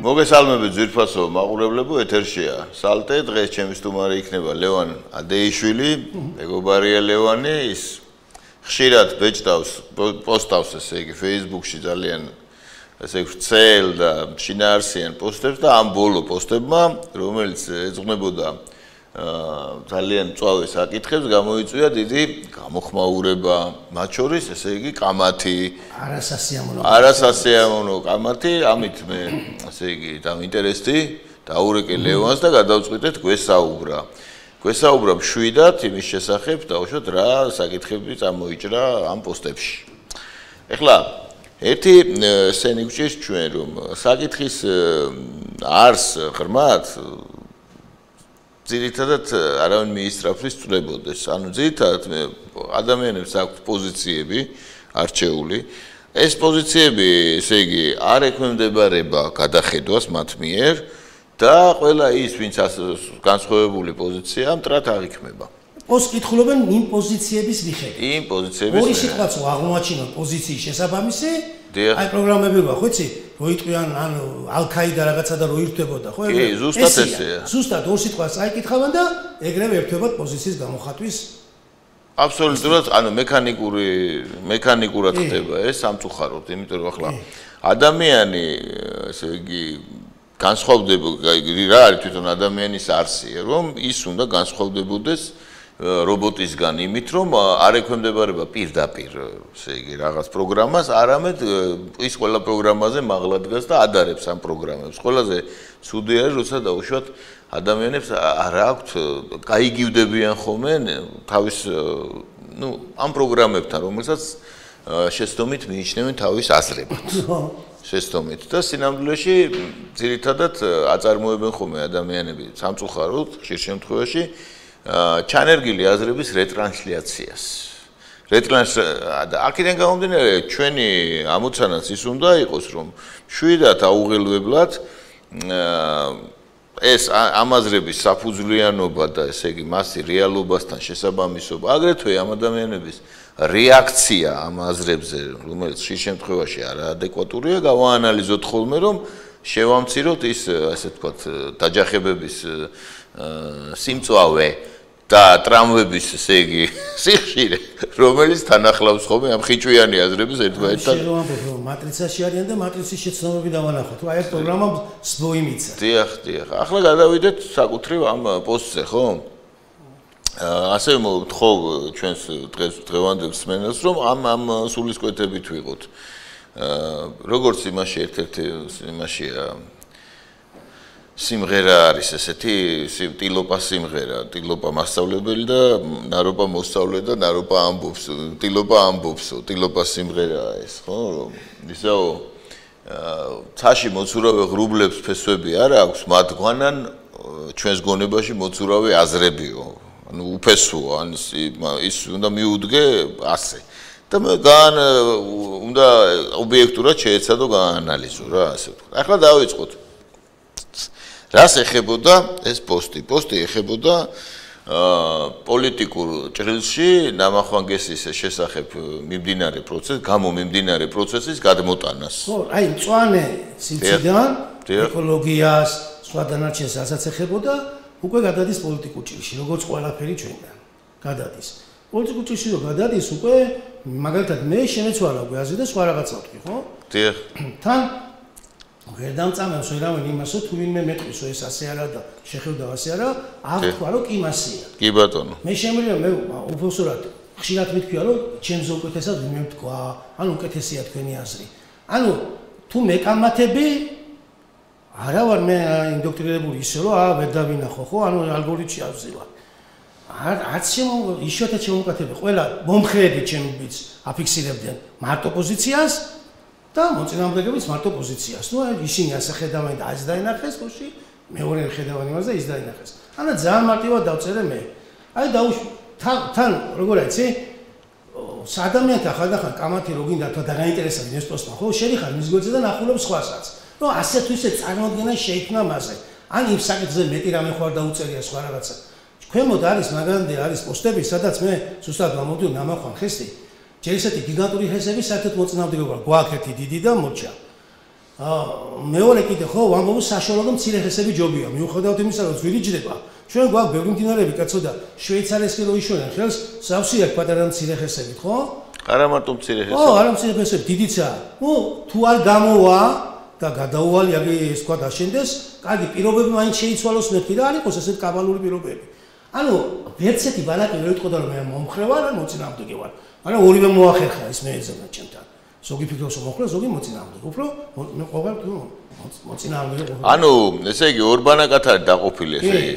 მოგესალმებით ძვირფასო მაყურებლებო, ეთერშია სალტე, დღეს ჩემი სტუმარი იქნება ლევან ადეიშვილი, მეგობარია ლევანი, ის ხშირად ბეჭდავს, პოსტავს ესე იგი Facebook-ში ძალიან ესე იგი ვრცელ და შინაარსიან პოსტებს და ამ ბოლო პოსტებმა, რომელიც ეძღვნებოდა ძალიან მწვავე საკითხებს, გამოიწვია დიდი გამოხმაურება, მათ შორის ესე იგი კამათი, არასასიამოვნო კამათი, ამით მე ესე იგი დამინტერესდი, დაურეკე ლევანს და გადავწყვიტეთ გვესაუბრა. გვესაუბრა მშვიდად იმის შესახებ, დაუშვათ რა საკითხები წამოიჭრა ამ პოსტებში. ეხლა ერთი სენი გვჭირს ჩვენ რომ საკითხის არს ღრმად ძირითადად არავინ მიისწრაფის წლებოდეს. ანუ ძირითადად ადამიანებს აქვს პოზიციები არჩეული. ეს პოზიციები, ესე იგი, არ ექვემდებარება გადახედვას მათ მიერ და ყველა ის, ვინც განსხვავებული პოზიცია, მტრად აღიქმება. პოს კითხულობენ იმ პოზიციების მიხედვით. იმ პოზიციების ორი სიტყვაც აღმოაჩინონ პოზიციის შესაბამისი. აი პროგრამები ვარ, ხო იცი? როიტყვიან ან ალ-ქაიდა რაღაცა და როირთვებოდა, ხო? კი, ზუსტად ესეა. ზუსტად ორ სიტყვას აიკითხავენ და ეგრევე ერთვებოდ პოზიციის გამოხატვის. აბსოლუტურად, ანუ მექანიკურად ხდება ეს სამწუხაროდ, იმიტომ რომ ახლა ადამიანი, ესე იგი, განსხვავდება, რა არის თვითონ ადამიანის არსი, რომ ის უნდა განსხვავდებოდეს რობოტისგან იმით, რომ არ ექვემდებარება პირდაპირ, ესე იგი, რაღაც პროგრამას, არამედ ის ყველა პროგრამაზე მაღლა დგას და ადარებს ამ პროგრამებს. ყველაზე ცუდი არის, როცა დაუშვათ ადამიანებს არ აქვთ, გაიგივდებიან ხოლმე თავის, ამ პროგრამებთან, რომელსაც შეცდომით მიიჩნევენ თავის აზრებად. შეცდომით და სინამდვილეში ძირითადად აწარმოებენ ხოლმე ადამიანები სამწუხაროდ ხშირ შემთხვევაში ჩანერგილი აზრების რეტრანსლაციას. აქედან გამომდინარე, ჩვენი ამოცანაც ის უნდა იყოს, რომ მშვიდად აუღელვებლად ეს ამ აზრების საფუძვლიანობა და ესე იგი მასი რეალობასთან შესაბამისობა, აგრეთვე ამ ადამიანების რეაქცია ამ აზრებზე, რომელიც ხშირ შემთხვევაში არაადეკვატურია, გავაანალიზოთ ხოლმე, რომ შევამციროთ ის, ასე ვთქვათ, დაჯახებების სიმწვავე და ტრამვების, ესე იგი, სიხშირე, რომელიც თანახლავს ხოლმე ამ ხიჭვიანი აზრების ერთმანეთთან. შევამბობ, რომ მატრიცაში არიან და მატრიცის შეცდომები დავანახოთ. აი ეს პროგრამა სბოი მიცა. დიახ. ახლა გადავიდეთ საკუთრივ ამ პოსტზე, ხო? ასევე მოვთხოვ ჩვენს დღევანდელ მსმენელს, რომ ამ სულისკვეთებით ვიყოთ. როგორც იმაში ერთ-ერთი იმაშია სიმღერა არის ესეთი ტილოპა სიმღერა, ტილოპა მასწავლებელი და ნაროპა მოსწავლე და ნაროპა ამბობს, ტილოპა ამბობსო, ტილოპა სიმღერაა ეს, ხო? ისაო ცაში მოცურავე ღრუბლებს ფესვები არ აქვს, მათ გვანან ჩვენს გონებაში მოცურავე აზრებიო. ანუ უფესოა, ან ის უნდა მიუდგე ასე. და უნდა ობიექტურად შეეცადო გაანალიზო რა, ასე ვთქვათ. ახლა დავიწყოთ. რას ეხებოდა ეს პოსტი? პოსტი ეხებოდა პოლიტიკურ ჭრილში ნამახვანგესის შესახებ მიმდინარე გამომიმდინარე პროცესის გადმოტანას. ხო, აი მწვანე სიციდან ეკოლოგიას, სხვა დანარჩენს რასაც ეხებოდა, უკვე გადადის პოლიტიკურ ჭრილში, როგორც ყველაფერი ჩვენგან. გადადის. პოლიტიკურ ჭრილში რო გადადის, უკვე მაგალითად მე შემეცვალა გვაზე და სხვა რაღაცა ვთქვი, ხო? დიახ. თან ვერ დამწამებს ვერავინ იმასო თუ ვინმე მეტყვის ეს ასე არა და შეხედავ ასე არა, არ თქვა რომ კი მასია. კი ბატონო. მე შემიძლია მე უბრალოდ ხშირად მithქვია რომ ჩემზე უკეთესად ვინმე თქვა, ანუ უკეთესია თქვენი აზრი. ანუ თუ მეკამათები არა ვარ მე ინდოქტრინებული ისე რომ ვერ დავინახო ხო, ანუ ალგორითმში ავზივა. არც იშვიათად შემოვუკეთებ, ყველა მომხრეები ჩემს აფიქსირებდნენ მარტო პოზიციას და მოწინააღმდეგეებს მარტო პოზიციას. ნუ ისინი ასე ხედავენ და ეს დაინახეს, ხოში მეორე ხედავენ იმას და ის დაინახეს. ანა ძალიან მარტივად დავწერე მე. აი თან როგორ იცი? ადამიანთა ხანდახან კამათი რო გინდა თუ დაგაინტერესებდი ეს პოსტმა, ხო, შედიხარ მის გვერდზე და ნახულობ სხვასაც. ნუ ასე თუ ისე წარმოადგენა შეიქმნა მასე. ან იმ საკითხზე მეტი რამე ხوار დაუწერია სხვა რაღაცა. ქვემოთ არის მაგალითად არის პოსტები, სადაც მე ზუსტად გამოვდი ნამახვან ხესტი. ჯერ ისეთი გიგანტური ხესები საერთოდ მოწინააღმდეგეობა გვაქვს ერთი დიდი და მორჩა. მეორე კიდე ხო ვამბობ საშუალო მცირე ხესები ჯობია მიუხედავად იმისა რომ ძვირი ჯდება ჩვენ გვაქვს ბევრი მდინარეები კაცო და შვეიცარიისკენ რო იშვენ ხელს სავსე აქვს პატარა მცირე ხესებით ხო არა მარტო მცირე ხესები ხო არა მცირე ხესები დიდიცაა თუ არ გამოვა და გადაუვალი აგე ეს თქვა დაშენდეს კარგი პირობები მაინც შეიცვალოს მეთქი და არ იყოს ესეთ კაბალური პირობები ანუ ვერცეთი ბალაკი რო იტყოდა რომ მე მომხრევარ ან მოწინააღმდეგე ვარ მაგრამ ორივე მოახერხა ეს მე ეძებნა ჩემთან ზოგი ფიქრობს რომ მოხდა ზოგი მოწინააღმდეგე უფრო მე ყოველ მოწინააღმდეგე ანუ ესე იგი ორბანაკად არის დაყოფილი ესე იგი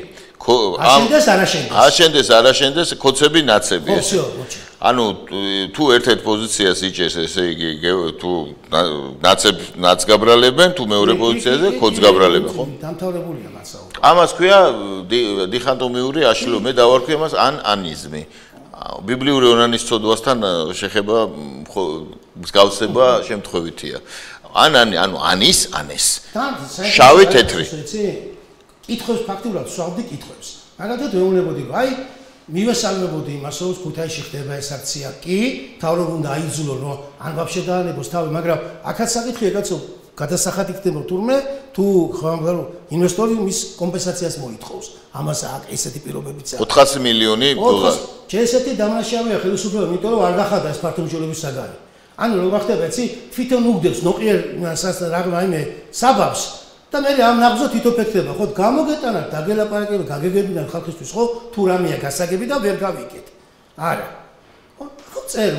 აშენდეს არაშენდეს კოცები ნაცები ესე ანუ თუ ერთ-ერთ პოზიციას იჭერს ესე იგი თუ ნაცებს გაბრალებენ თუ მეორე პოზიციაზე კოც გაბრალებენ ხო დამთავრებულია მასალა ამას ქვია დიხანტომიური აშლილობა მე დავარქვი ამას ანიზმი ბიბლიური ონანის ცოდვასთან შეხება მსგავსება შემთხვევითია ანუ ანის ანეს შავი თეთრი კითხავს ფაქტურად სვავდი კითხავს მაგალითად ვეუბნებოდი რომ აი მივესალმებოდი იმას რომ ქუთაისში ხდება ეს აქცია კი თავრობ უნდა აიძულო რომ ან ვაფშე დაანებოს თავი მაგრამ აქაც საკითხია კაცო გადასახადი ხდება თურმე თუ ინვესტორი მის კომპენსაციას მოითხოვს ამას ესეთი პირობებიც აქვს 400 მილიონი დოლარი ესეთი დამნაშავეა ხელისუფლება იმიტომ რომ არ გახადა ეს ფართომშორების საგანი ანუ რო გახდება იცი თვითონ უგდებს ნოყიერ რაიმე საბაბს და მე ამ ნაბზო თვითონ ფეთქდება ხო გამოგეტანა დაგელაპარაკება გაგეგებიდან ხალხისთვის ხო თუ რამეა გასაგები და ვერ გავიგეთ არა ხო წერ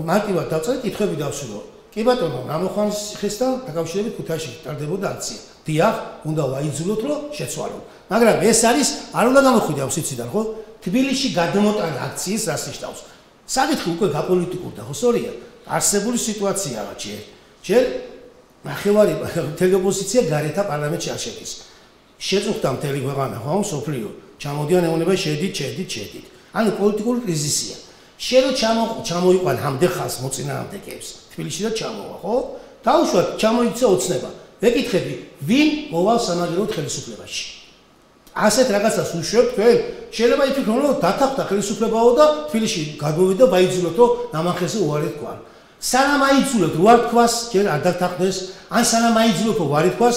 მარტივად დავწერე კითხვები დავსრულო კი ბატონო გამოხმარის ხესთან დაკავშირებით ქუთაისში ტარდებოდა აქცია დიახ უნდა ვაიძულოთ რომ შეცვალოთ მაგრამ ეს არის არ უნდა გამოხვიდე ამ სიციდან ხო თბილისში გადმოტანა აქციის რას ნიშნავს საკითხი უკვე გაპოლიტიკურდა ხო სწორია არსებული სიტუაციაა ჯერ ნახევარი მთელი ოპოზიცია გარეთა პარლამენტში არ შედის შეწუხდა მთელი ქვეყანა ხო სოფლიო ჩამოდიან ეუბნება შედით ანუ პოლიტიკური კრიზისია შენ ჩამოიყვან ამდე ხალხს მოწინააღმდეგეებს თბილისში და ჩამოვა ხო დაუშვათ ჩამოიქცა ოცნება ვეკითხები ვინ მოვალ სამაგიეროდ ხელისუფლებაში ასეთ რაღაცას უშვებ თქვენ შეიძლება იფიქრონ რომ დათანხმდა ხელისუფლებაო და თბილისში გადმოვიდა ვაიძულოთ რომ ნამახეზე უარი თქვა სანამ აიძულოთ რო არ თქვას ჯერ არ დათანხმდეს ან სანამ აიძულოთ რომ უარი თქვას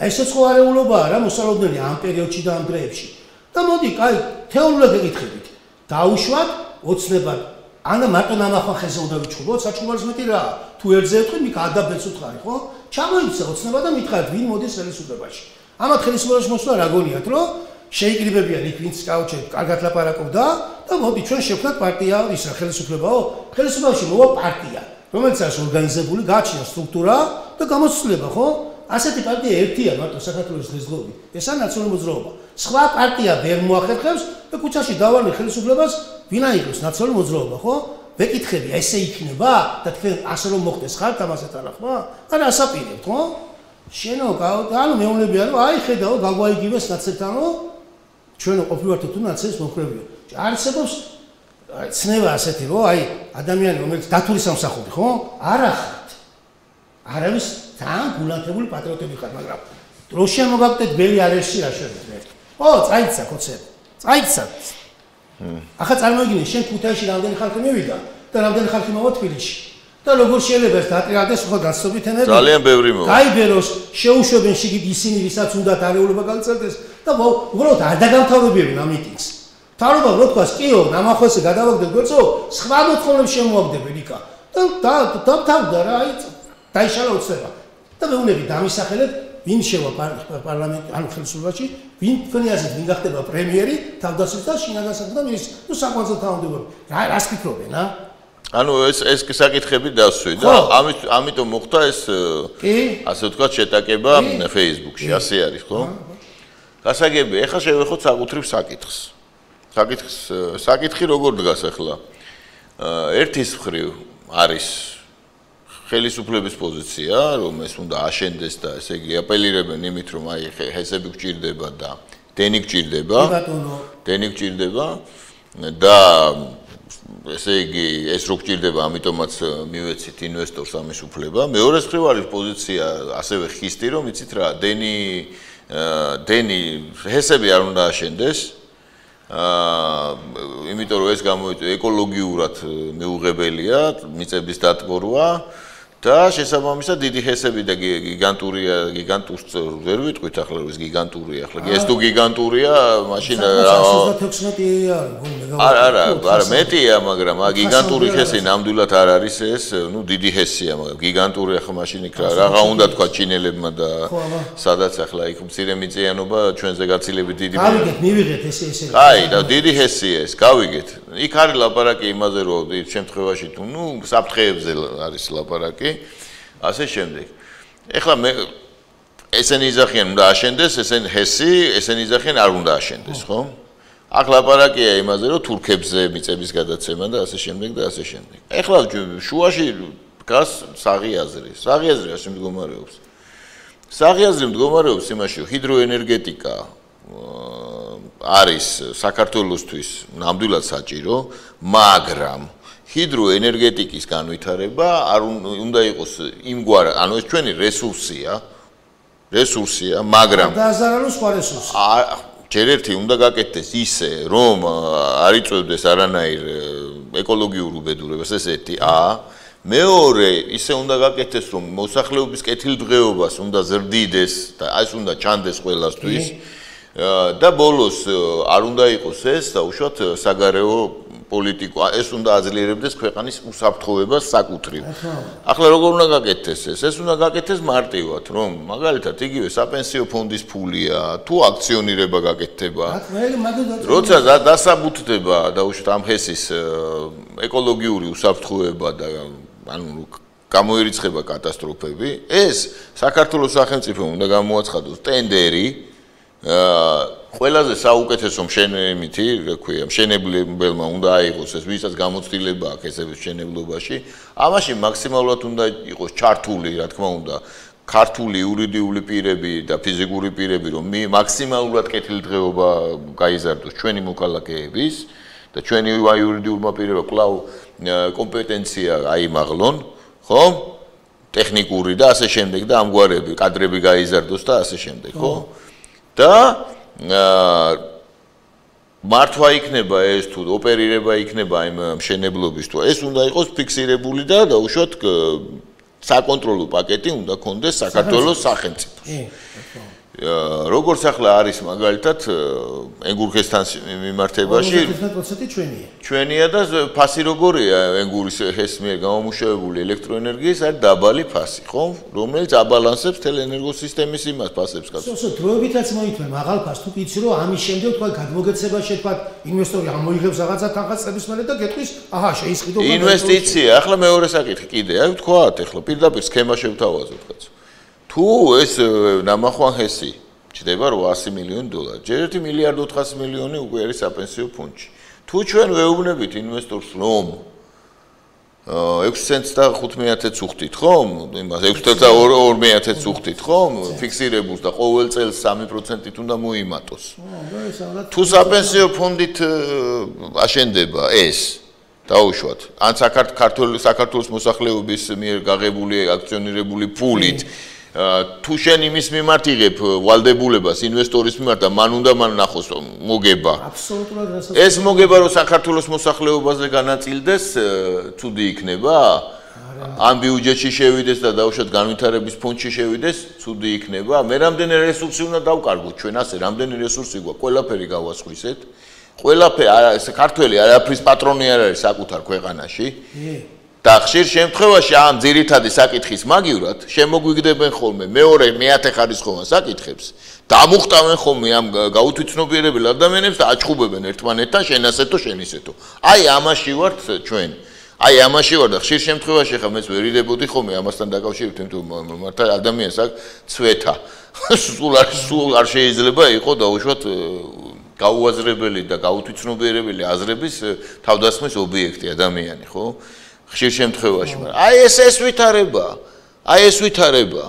ესეც ხო არეულობაა რა მოსალოდნელი ამ პერიოდში და ამ დღეებში და მოდი კაი თეორიულად ეკითხებით დაუშვათ ოცნებად ან მარტო ნამახეზე უნდა ვიჩხუბოთ საჩუქარს მეტი რა თუ ერთზე ეთქვი მიქ ადაბეც უთხარი ხო ჩამოიქცა ოცნება და მითხარით ვინ მოდის ხელისუფლებაში ამათ ხელისუფლებაში მოსვლა რა გონიათ რომ შეიკრიბებიან იქ ვინც კაუჩე კარგად ლაპარაკობდა და მოდი ჩვენ შევქმნათ პარტია ისა ხელისუფლებაო ხელისუფლებაში მოვა პარტია რომელიც არის ორგანიზებული გააჩნია სტრუქტურა და გამოცდილება ხო ასეთი პარტია ერთია მარტო საქართველოს დღესდღეობით ესაა ნაციონალური მოძრაობა სხვა პარტია ვერ მოახერხებს და ქუჩაში დავარნი ხელისუფლებას ვინა იყოს ნაციონალური მოძრაობა ხო ვეკითხები ესე იქნება და თქვენ ასე რომ მოხდეს ხართ ამასეთ არახმა არა ასაპირებთ ხო შენო ანუ მეუბნებია რომ აი ხედავ გაგვაიგივეს ნაცებთანო ჩვენო ყოფილვართ თუ ნაცებს მოხრევია არსებობს ცნება ასეთი რომ აი ადამიანი რომელიც დათურის სამსახური ხო არა ხართ არავის თან გულანთებული პატრიოტები ხართ მაგრამ დროშია მოგაგდეთ ბელი არესში რა შეიძლება ხო წაიცა კოცები წაიცა ახლა წარმოგიდგენე შენ ქუთაისში რამდენი ხალხი მივიდა და რამდენი ხალხი მოვა თბილისში და როგორ შეიძლება ეს დატრიალდეს ხო გასწობით ენერგია ძალიან ბევრი მოვა გაიბეროს შეუშვებენ შიგით ისინი ვისაც უნდათ არეულობა გაგრძელდეს და უბრალოდ არ დაგამთავრებიებენ ამ მიტინგს თავრობა რო თქვას კიო ნამახველზე გადავაგდებ გვერდსო სხვა მოთხოვნებს შემოაგდებენ იქა და დავთავდა რა აი დაიშალა უცნება და მეუბნები დამისახელეთ ვინ შევა პარლამენტ ანუ ხელისუფლებაში ვინ თქვენი აზრით ვინ გახდება პრემიერი თავდასხმის და შინაგანსაკუთრებთა და მინისტრი ნუ საკვანძო თავმჯდომარე რას ფიქრობენ ანუ ეს საკითხები დასვი და ამიტომ მოხდა ეს ასე ვთქვათ შეტაკება Facebook-ში ასე არის ხო გასაგები ეხლა შევეხოთ საკუთრივ საკითხი როგორ დგას ახლა ერთის მხრივ არის ხელისუფლების პოზიცია რომ ეს უნდა აშენდეს და ესე იგი აპელირებენ იმით რომ აი ჰესები გჭირდება და დენი გჭირდება და ესე იგი ეს რო გჭირდება ამიტომაც მივეცით ინვესტორს ამის უფლება მეორე მხრივ არის პოზიცია ასევე ხისტი რომ იცით რა დენი ჰესები არ უნდა აშენდეს იმიტომ რომ ეს გამოიწვია ეკოლოგიურად მიუღებელია მიწების დატბორვა და შესაბამისად დიდი ჰესები და გიგანტურს ვერ ვიტყვით ახლა ის გიგანტურია ახლა ეს თუ გიგანტურია მაშინ 116 არა მეტია მაგრამ გიგანტური ჰესი ნამდვილად არ არის ეს ნუ დიდი ჰესია მაგრამ გიგანტური ახლა მაშინ იქ რაღა უნდა თქვა ჩინელებმა და სადაც ახლა იქ მცირემიწიანობა ჩვენზე გაცილებით დიდი გავიგეთ მივიღეთ ესე აი და დიდი ჰესია ეს გავიგეთ იქ არის ლაპარაკი იმაზე რომ იმ შემთხვევაში თუ ნუ საფრთხეებზე არის ლაპარაკი ასე შემდეგ ეხლა მე ესენი იძახიან უნდა აშენდეს ესენი ჰესი ესენი იძახიან არ უნდა აშენდეს ხო აქ ლაპარაკია იმაზე რომ თურქებზე მიწების გადაცემა და ასე შემდეგ და ასე შემდეგ ეხლა შუაში გას საღიაზრი ასე მდგომარეობს იმაში რომ ჰიდროენერგეტიკა არის საქართველოსთვის ნამდვილად საჭირო მაგრამ ჰიდროენერგეტიკის განვითარება არ უნდა იყოს იმგვარ ანუ ეს ჩვენი რესურსია მაგრამ დააზარალოს სხვა რესურსი ჯერ ერთი უნდა გაკეთდეს ისე რომ არ იწვევდეს არანაირ ეკოლოგიურ უბედურებას ეს ერთი მეორე ისე უნდა გაკეთდეს რომ მოსახლეობის კეთილდღეობას უნდა ზრდიდეს და ეს უნდა ჩანდეს ყველასთვის და ბოლოს არ უნდა იყოს ეს და უშუალოდ საგარეო პოლიტიკა ეს უნდა აძლიერებდეს ქვეყანის უსაფრთხოებას საკუთრივ. ახლა როგორ უნდა გაკეთდეს ეს? ეს უნდა გაკეთდეს მარტივად, რომ მაგალითად იგივე საპენსიო ფონდის ფულია, თუ აქციონირება გაკეთდება. როცა დასაბუთდება და უშუალოდ ამ ჰესის ეკოლოგიური უსაფრთხოება და ანუ გამოირიცხება კატასტროფები, ეს საქართველოს სახელმწიფომ უნდა გამოაცხადოს ტენდერი ყველაზე საუკეთესო მშენებლებმა უნდა აიღოს ეს ვისაც გამოცდილება აქვს ეს მშენებლობაში ამაში მაქსიმალურად უნდა იყოს ჩართული რა თქმა უნდა ქართული იურიდიული პირები და ფიზიკური პირები რომ მაქსიმალურად კეთილდღეობა გაიზარდოს ჩვენი მოქალაქეების და ჩვენი იურიდიულმა პირებმა კვლავ კომპეტენცია აიმაღლონ ხო ტექნიკური და ასე შემდეგ და ამგვარები კადრები გაიზარდოს და ასე შემდეგ ხო და მართვა იქნება ეს თუ ოპერირება იქნება იმ მშენებლობის თუ ეს უნდა იყოს ფიქსირებული და უშუალოდ საკონტროლო პაკეტი უნდა კონდეს საქართველოს სახელმწიფოს. როგორც ახლა არის მაგალითად ენგურქესთან მიმართებაში 90% ჩვენია და ფასი როგორია ენგურის ჰეს მიერ გამომუშავებული ელექტროენერგიის არის დაბალი ფასი, ხო? რომელიც აბალანსებს თელ ენერგოსისტემის იმას ფასებს გასულ. დროებითაც მოითმე მაღალ ფასს თუ იცი რომ ამის შემდეგ თქვა გადმოგეცებაში თქვა ინვესტორი ამოიღებს რაღაცა თანხაწების მერე და გეტყვის აჰა შეისყიდო ინვესტიცია ახლა მეორე საკითხი კიდე აი ვთქვათ ახლა პირდაპირ სქემა შევთავაზოთ კაცო თუ ეს ნამახვან ჰესი ჩდება $800 მილიონი ჯერ 1 მილიარდ 400 მილიონი უკვე არის საპენსიო ფონდში თუ ჩვენ ვეუბნებით ინვესტორს რომ 6 ცენტს და 15 უხდით ხომ იმას 6 ცენტს და 20 უხდით ხომ ფიქსირებულს და ყოველ წელს 3%-ით უნდა მოიმატოს თუ საპენსიო ფონდით აშენდება ეს დაუშვათ ან საქართველოს მოსახლეობის მიერ გაღებული აქციონირებული ფულით თუ შენ იმის მიმართ იღებ ვალდებულებას ინვესტორის მიმართ და მან ნახოს მოგება აბსოლუტურად ეს მოგება რომ საქართველოს მოსახლეობაზე განაწილდეს ცუდი იქნება ან ბიუჯეტში შევიდეს და დაუშვათ განვითარების ფონდში შევიდეს ცუდი იქნება მე რამდენი რესურსი უნდა დავკარგოთ ჩვენ ასე რამდენი რესურსი გვაქვს ყველაფერი გავასხვისეთ ყველაფერი საქართველოს არაფრის პატრონი არ არის საკუთარ ქვეყანაში და ხშირ შემთხვევაში ამ ძირითადი საკითხის მაგივრად შემოგვიგდებენ ხოლმე მეორე მეათე ხარისხოვან საკითხებს დამუხტავენ ხოლმე ამ გაუთვითცნობიერებელ ადამიანებს და აჩხუბებენ ერთმანეთთან შენ ასეთო შენ ისეთო აი ამაში ვართ ჩვენ აი ამაში ვარ და ხშირ შემთხვევაში ხა მეც ვერიდებოდი ხოლმე ამასთან დაკავშირებით იმიტომ მართა ადამიანს აქვს ცვეთა სულ არ შეიძლება იყოს დაუშვათ გაუაზრებელი და გაუთვითცნობიერებელი აზრების თავდასხმის ობიექტი ადამიანი ხო ხშირ შემთხვევაში მაგრამ აი ეს ვითარება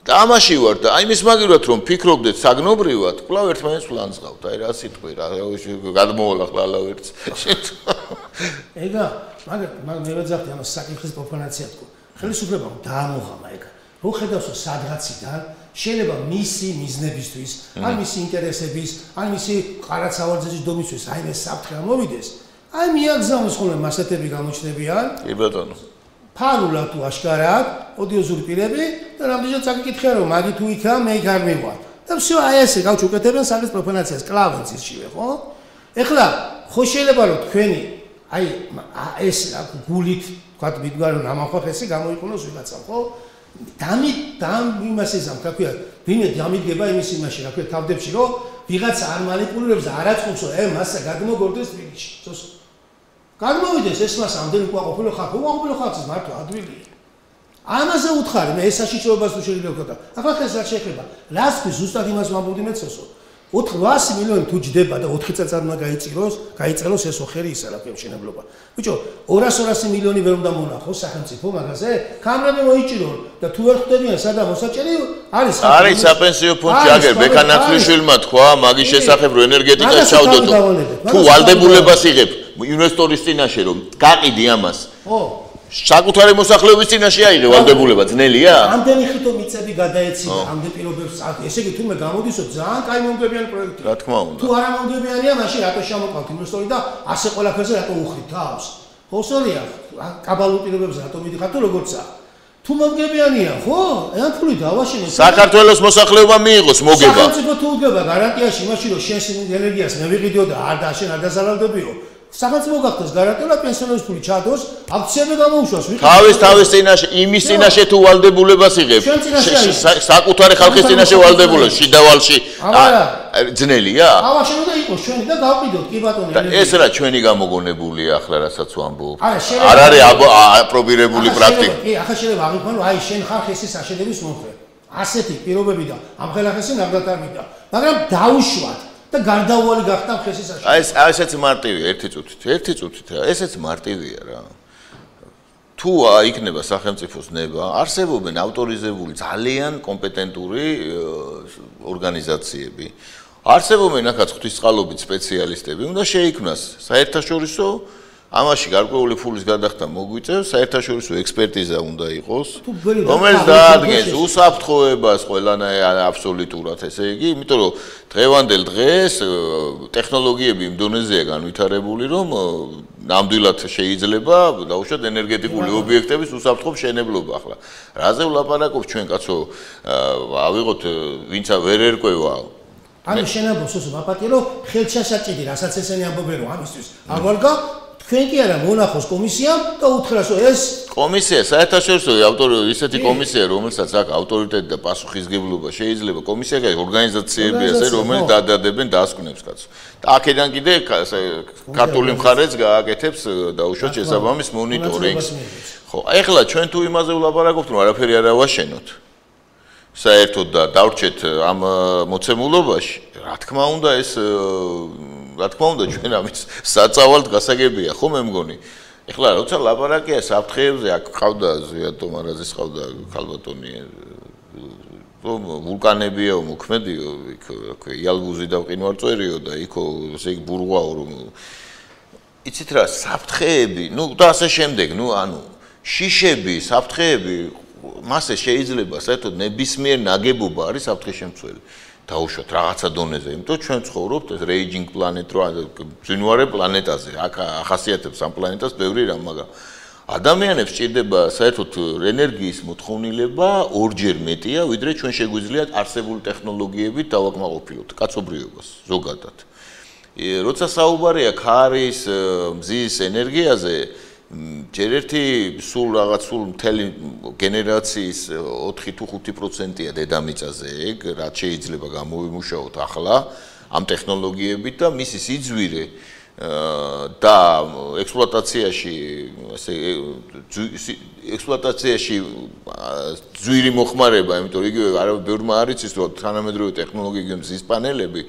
და ამაში ვარ და აი მის მაგივრად რომ ფიქრობდეთ საგნობრივად კვლავ ერთმანეთს ვლანძღავთ აი რა სიტყვი რა გადმოვალ ახლა ალავერც ეგა მაგრამ მე ვეძახდი ამას საკითხის პროფანაცია თქო ხელისუფლებამ დაამოღამა ეგა რო ხედავს სადღაციდან შეიძლება მისი მიზნებისთვის ან მისი ინტერესების ან მისი ყარაცავარძეში დომისთვის აი ეს საფრთხე მოვიდეს აი მიაგზავნოს ხოლმე მასეთები გამოჩნდებიან კი ბატონო ფარულად თუ აშკარად ოდიოზური პირები და რამდენჯერ წაკითხია რომ მაგი თუ იქაა მე იქ არ მივარ. და всё აი ესე გავჩუკეთებენ საკის პროფანაციას კლავენცისშივე, ხო? ეხლა ხო შეიძლება რომ თქვენი აი ეს გულით თქვა მიდგა რომ ამახოხესი გამოიყენოს ვიღაცამ, ხო? იმას ეზამ, რა ქვია, ვინმე დამიდგება იმის იმაში, რა ქვია, თავდებში რომ ვიღაც არ манипуლირებს, არ აწყობს, რომ მასა გადმოგორდეს თბილისში. გადმოვიდეს ეს მას ამდენი ყვაყოფილო ხალხი, ყვაყოფილო ხალხის მართლა ადვილია. ამაზე უთხარი, მე ეს საშიშროებას თუ შეიძლება ვქო და ახლა ხეს რა შეიძლება? რას ქვი ზუსტად იმას ვამბობდი მე ცოსო. 800 მილიონი თუ ჯდება და 4 წელს უნდა გაიწყელოს ეს ოხერი ისა რა ქვია მშენებლობა. ბიჭო, 200 მილიონი ვერ უნდა მონახოს სახელმწიფო მაგაზე? კამრები მოიჭირონ და თუ ვერ ხვდებიან სადაა მოსაჭერი, არის საპენსიო ფონდში აგერ ბექანათლიშვილმა თქვა მაგის შესახებ რომ ენერგეტიკას ჩავდოდო. თუ ვალდებულებას იღებ ინვესტორის წინაშე რომ გაყიდი ამას. ხო. საკუთარი მოსახლეობის წინაშე აიღე ვალდებულება, ძნელია? ამდენი ხითო მიწები გადაეცინა, ამდენ პირობებს, ესე იგი თუმე გამოდისო ძალიან კაი მომგებიანი პროექტია. რა თქმა უნდა. თუ არა მომგებიანია, მაშინ რატო შემოყავთ ინვესტორი და ასე ყველაფერზე რატო უხდით თავს? ხოსოლია, კაბალურ პირობებს რატო მიდიხართ თუ როგორცა? თუ მომგებიანია, ხო? ან ფული დავაშენე. საქართველოს მოსახლეობა მიიღოს მოგება. სახელმწიფო თუ უდგება გარანტიაში იმაში რომ შენს ენერგიას მე ვიყიდიო და არ დაშენ არ დაზარალდებიო. სახელმწიფო გახდეს გარანტირება პენსიონერის ფული ჩადოს, აქციები გამოუშვას. თავის წინაშე, იმის წინაშე თუ ვალდებულებას იღებ. საკუთარი ხალხის წინაშე ვალდებულებას შიდავალში ძნელია? ავაშენო და იყოს ჩვენი და გავყიდოთ, კი ბატონო. ეს რა ჩვენი გამოგონებულია ახლა რასაც ვამბობ. არ არის აპრობირებული პრაქტიკა. კი, ახლა შეიძლება აღიქვან რომ აი შენ ხარ ხესის აშენების მომხრე. ასეთი პირობები და ამხელა ხესი ნამდვილად არ მინდა. მაგრამ დაუშვათ და გარდაუვალი გახდა ხესის აშენება. აი ესეც მარტივია ერთი წუთით რა. ესეც მარტივია რა. თუ იქნება სახელმწიფოს ნება, არსებობენ ავტორიზებული ძალიან კომპეტენტური ორგანიზაციები. არსებობენ ახაც ღვთისწყალობით სპეციალისტები, უნდა შეიქმნას საერთაშორისო ამაში გარკვეული ფულის გადახდა მოგვიწევს, საერთაშორისო ექსპერტიზა უნდა იყოს, რომელიც დაადგენს უსაფრთხოებას ყველანაირ აბსოლუტურად, ესე იგი, იმიტომ რომ დღევანდელ დღეს ტექნოლოგიები იმ დონეზეა განვითარებული, რომ ნამდვილად შეიძლება დაუშვათ ენერგეტიკული ობიექტების უსაფრთხო მშენებლობა ახლა. რაზე ვლაპარაკობ ჩვენ კაცო, ავიღოთ ვინც ვერ ერკვევა ანუ შენაბოსოს ვაპატირო ხელშასაჭიდი, რასაც ესენი ამბობენ რომ ამისთვის ავალგა თქვენ კი არა მონახოს კომისიამ და უთხრას რომ ეს კომისია საერთაშორისო ისეთი კომისია რომელსაც აქვს ავტორიტეტი და პასუხისგებლობა შეიძლება კომისია კი ორგანიზაციები ასე რომელიც დადებენ დასკვნებს კაცო და აქედან კიდე ქართული მხარეც გააკეთებს დაუშვათ შესაბამის მონიტორინგს ხო ეხლა ჩვენ თუ იმაზე ვლაპარაკობთ რომ არაფერი არ ავაშენოთ საერთოდ და დავრჩეთ ამ მოცემულობაში რა თქმა უნდა ეს რა თქმა უნდა ჩვენ ამის საწავალთ გასაგებია ხო მე მგონი ეხლა როცა ლაპარაკია საფრთხეებზე აქ ყავდა ზიატო მარაზის ყავდა ქალბატონი რომ ვულკანებიაო მოქმედიო იქ რა ქვია იალბუზი და მყინვარწვერიო და იქო ესე იგი ბურღვაო რომ იცით რა საფრთხეები ნუ და ასე შემდეგ ნუ ანუ შიშები საფრთხეები მასე შეიძლება საერთოდ ნებისმიერ ნაგებობა არის საფრთხეშემცველი დაუშვათ რაღაცა დონეზე, იმიტომ ჩვენ ცხოვრობთ ეს რეიჯინგ პლანეტ რო ძინვარე პლანეტაზე. აქ ახასიათებს ამ პლანეტას ბევრი რამ, მაგრამ ადამიანებს სჭირდება საერთოდ ენერგიის მოთხოვნილება ორჯერ მეტია, ვიდრე ჩვენ შეგვიძლია არსებული ტექნოლოგიებით დავაკმაყოფილოთ კაცობრიობას ზოგადად. როცა საუბარია ქარის, მზის ენერგიაზე, ჯერ ერთი სულ მთელი გენერაციის 4 თუ 5%-ია დედამიწაზე, რაც შეიძლება გამოვიმუშაოთ ახლა ამ ტექნოლოგიებით და მისი სიძვირე და ექსპლუატაციაში ძვირი მოხმარება, იმიტომ რომ იგივე ბევრმა არ იცის რომ თანამედროვე ტექნოლოგიები მზის პანელები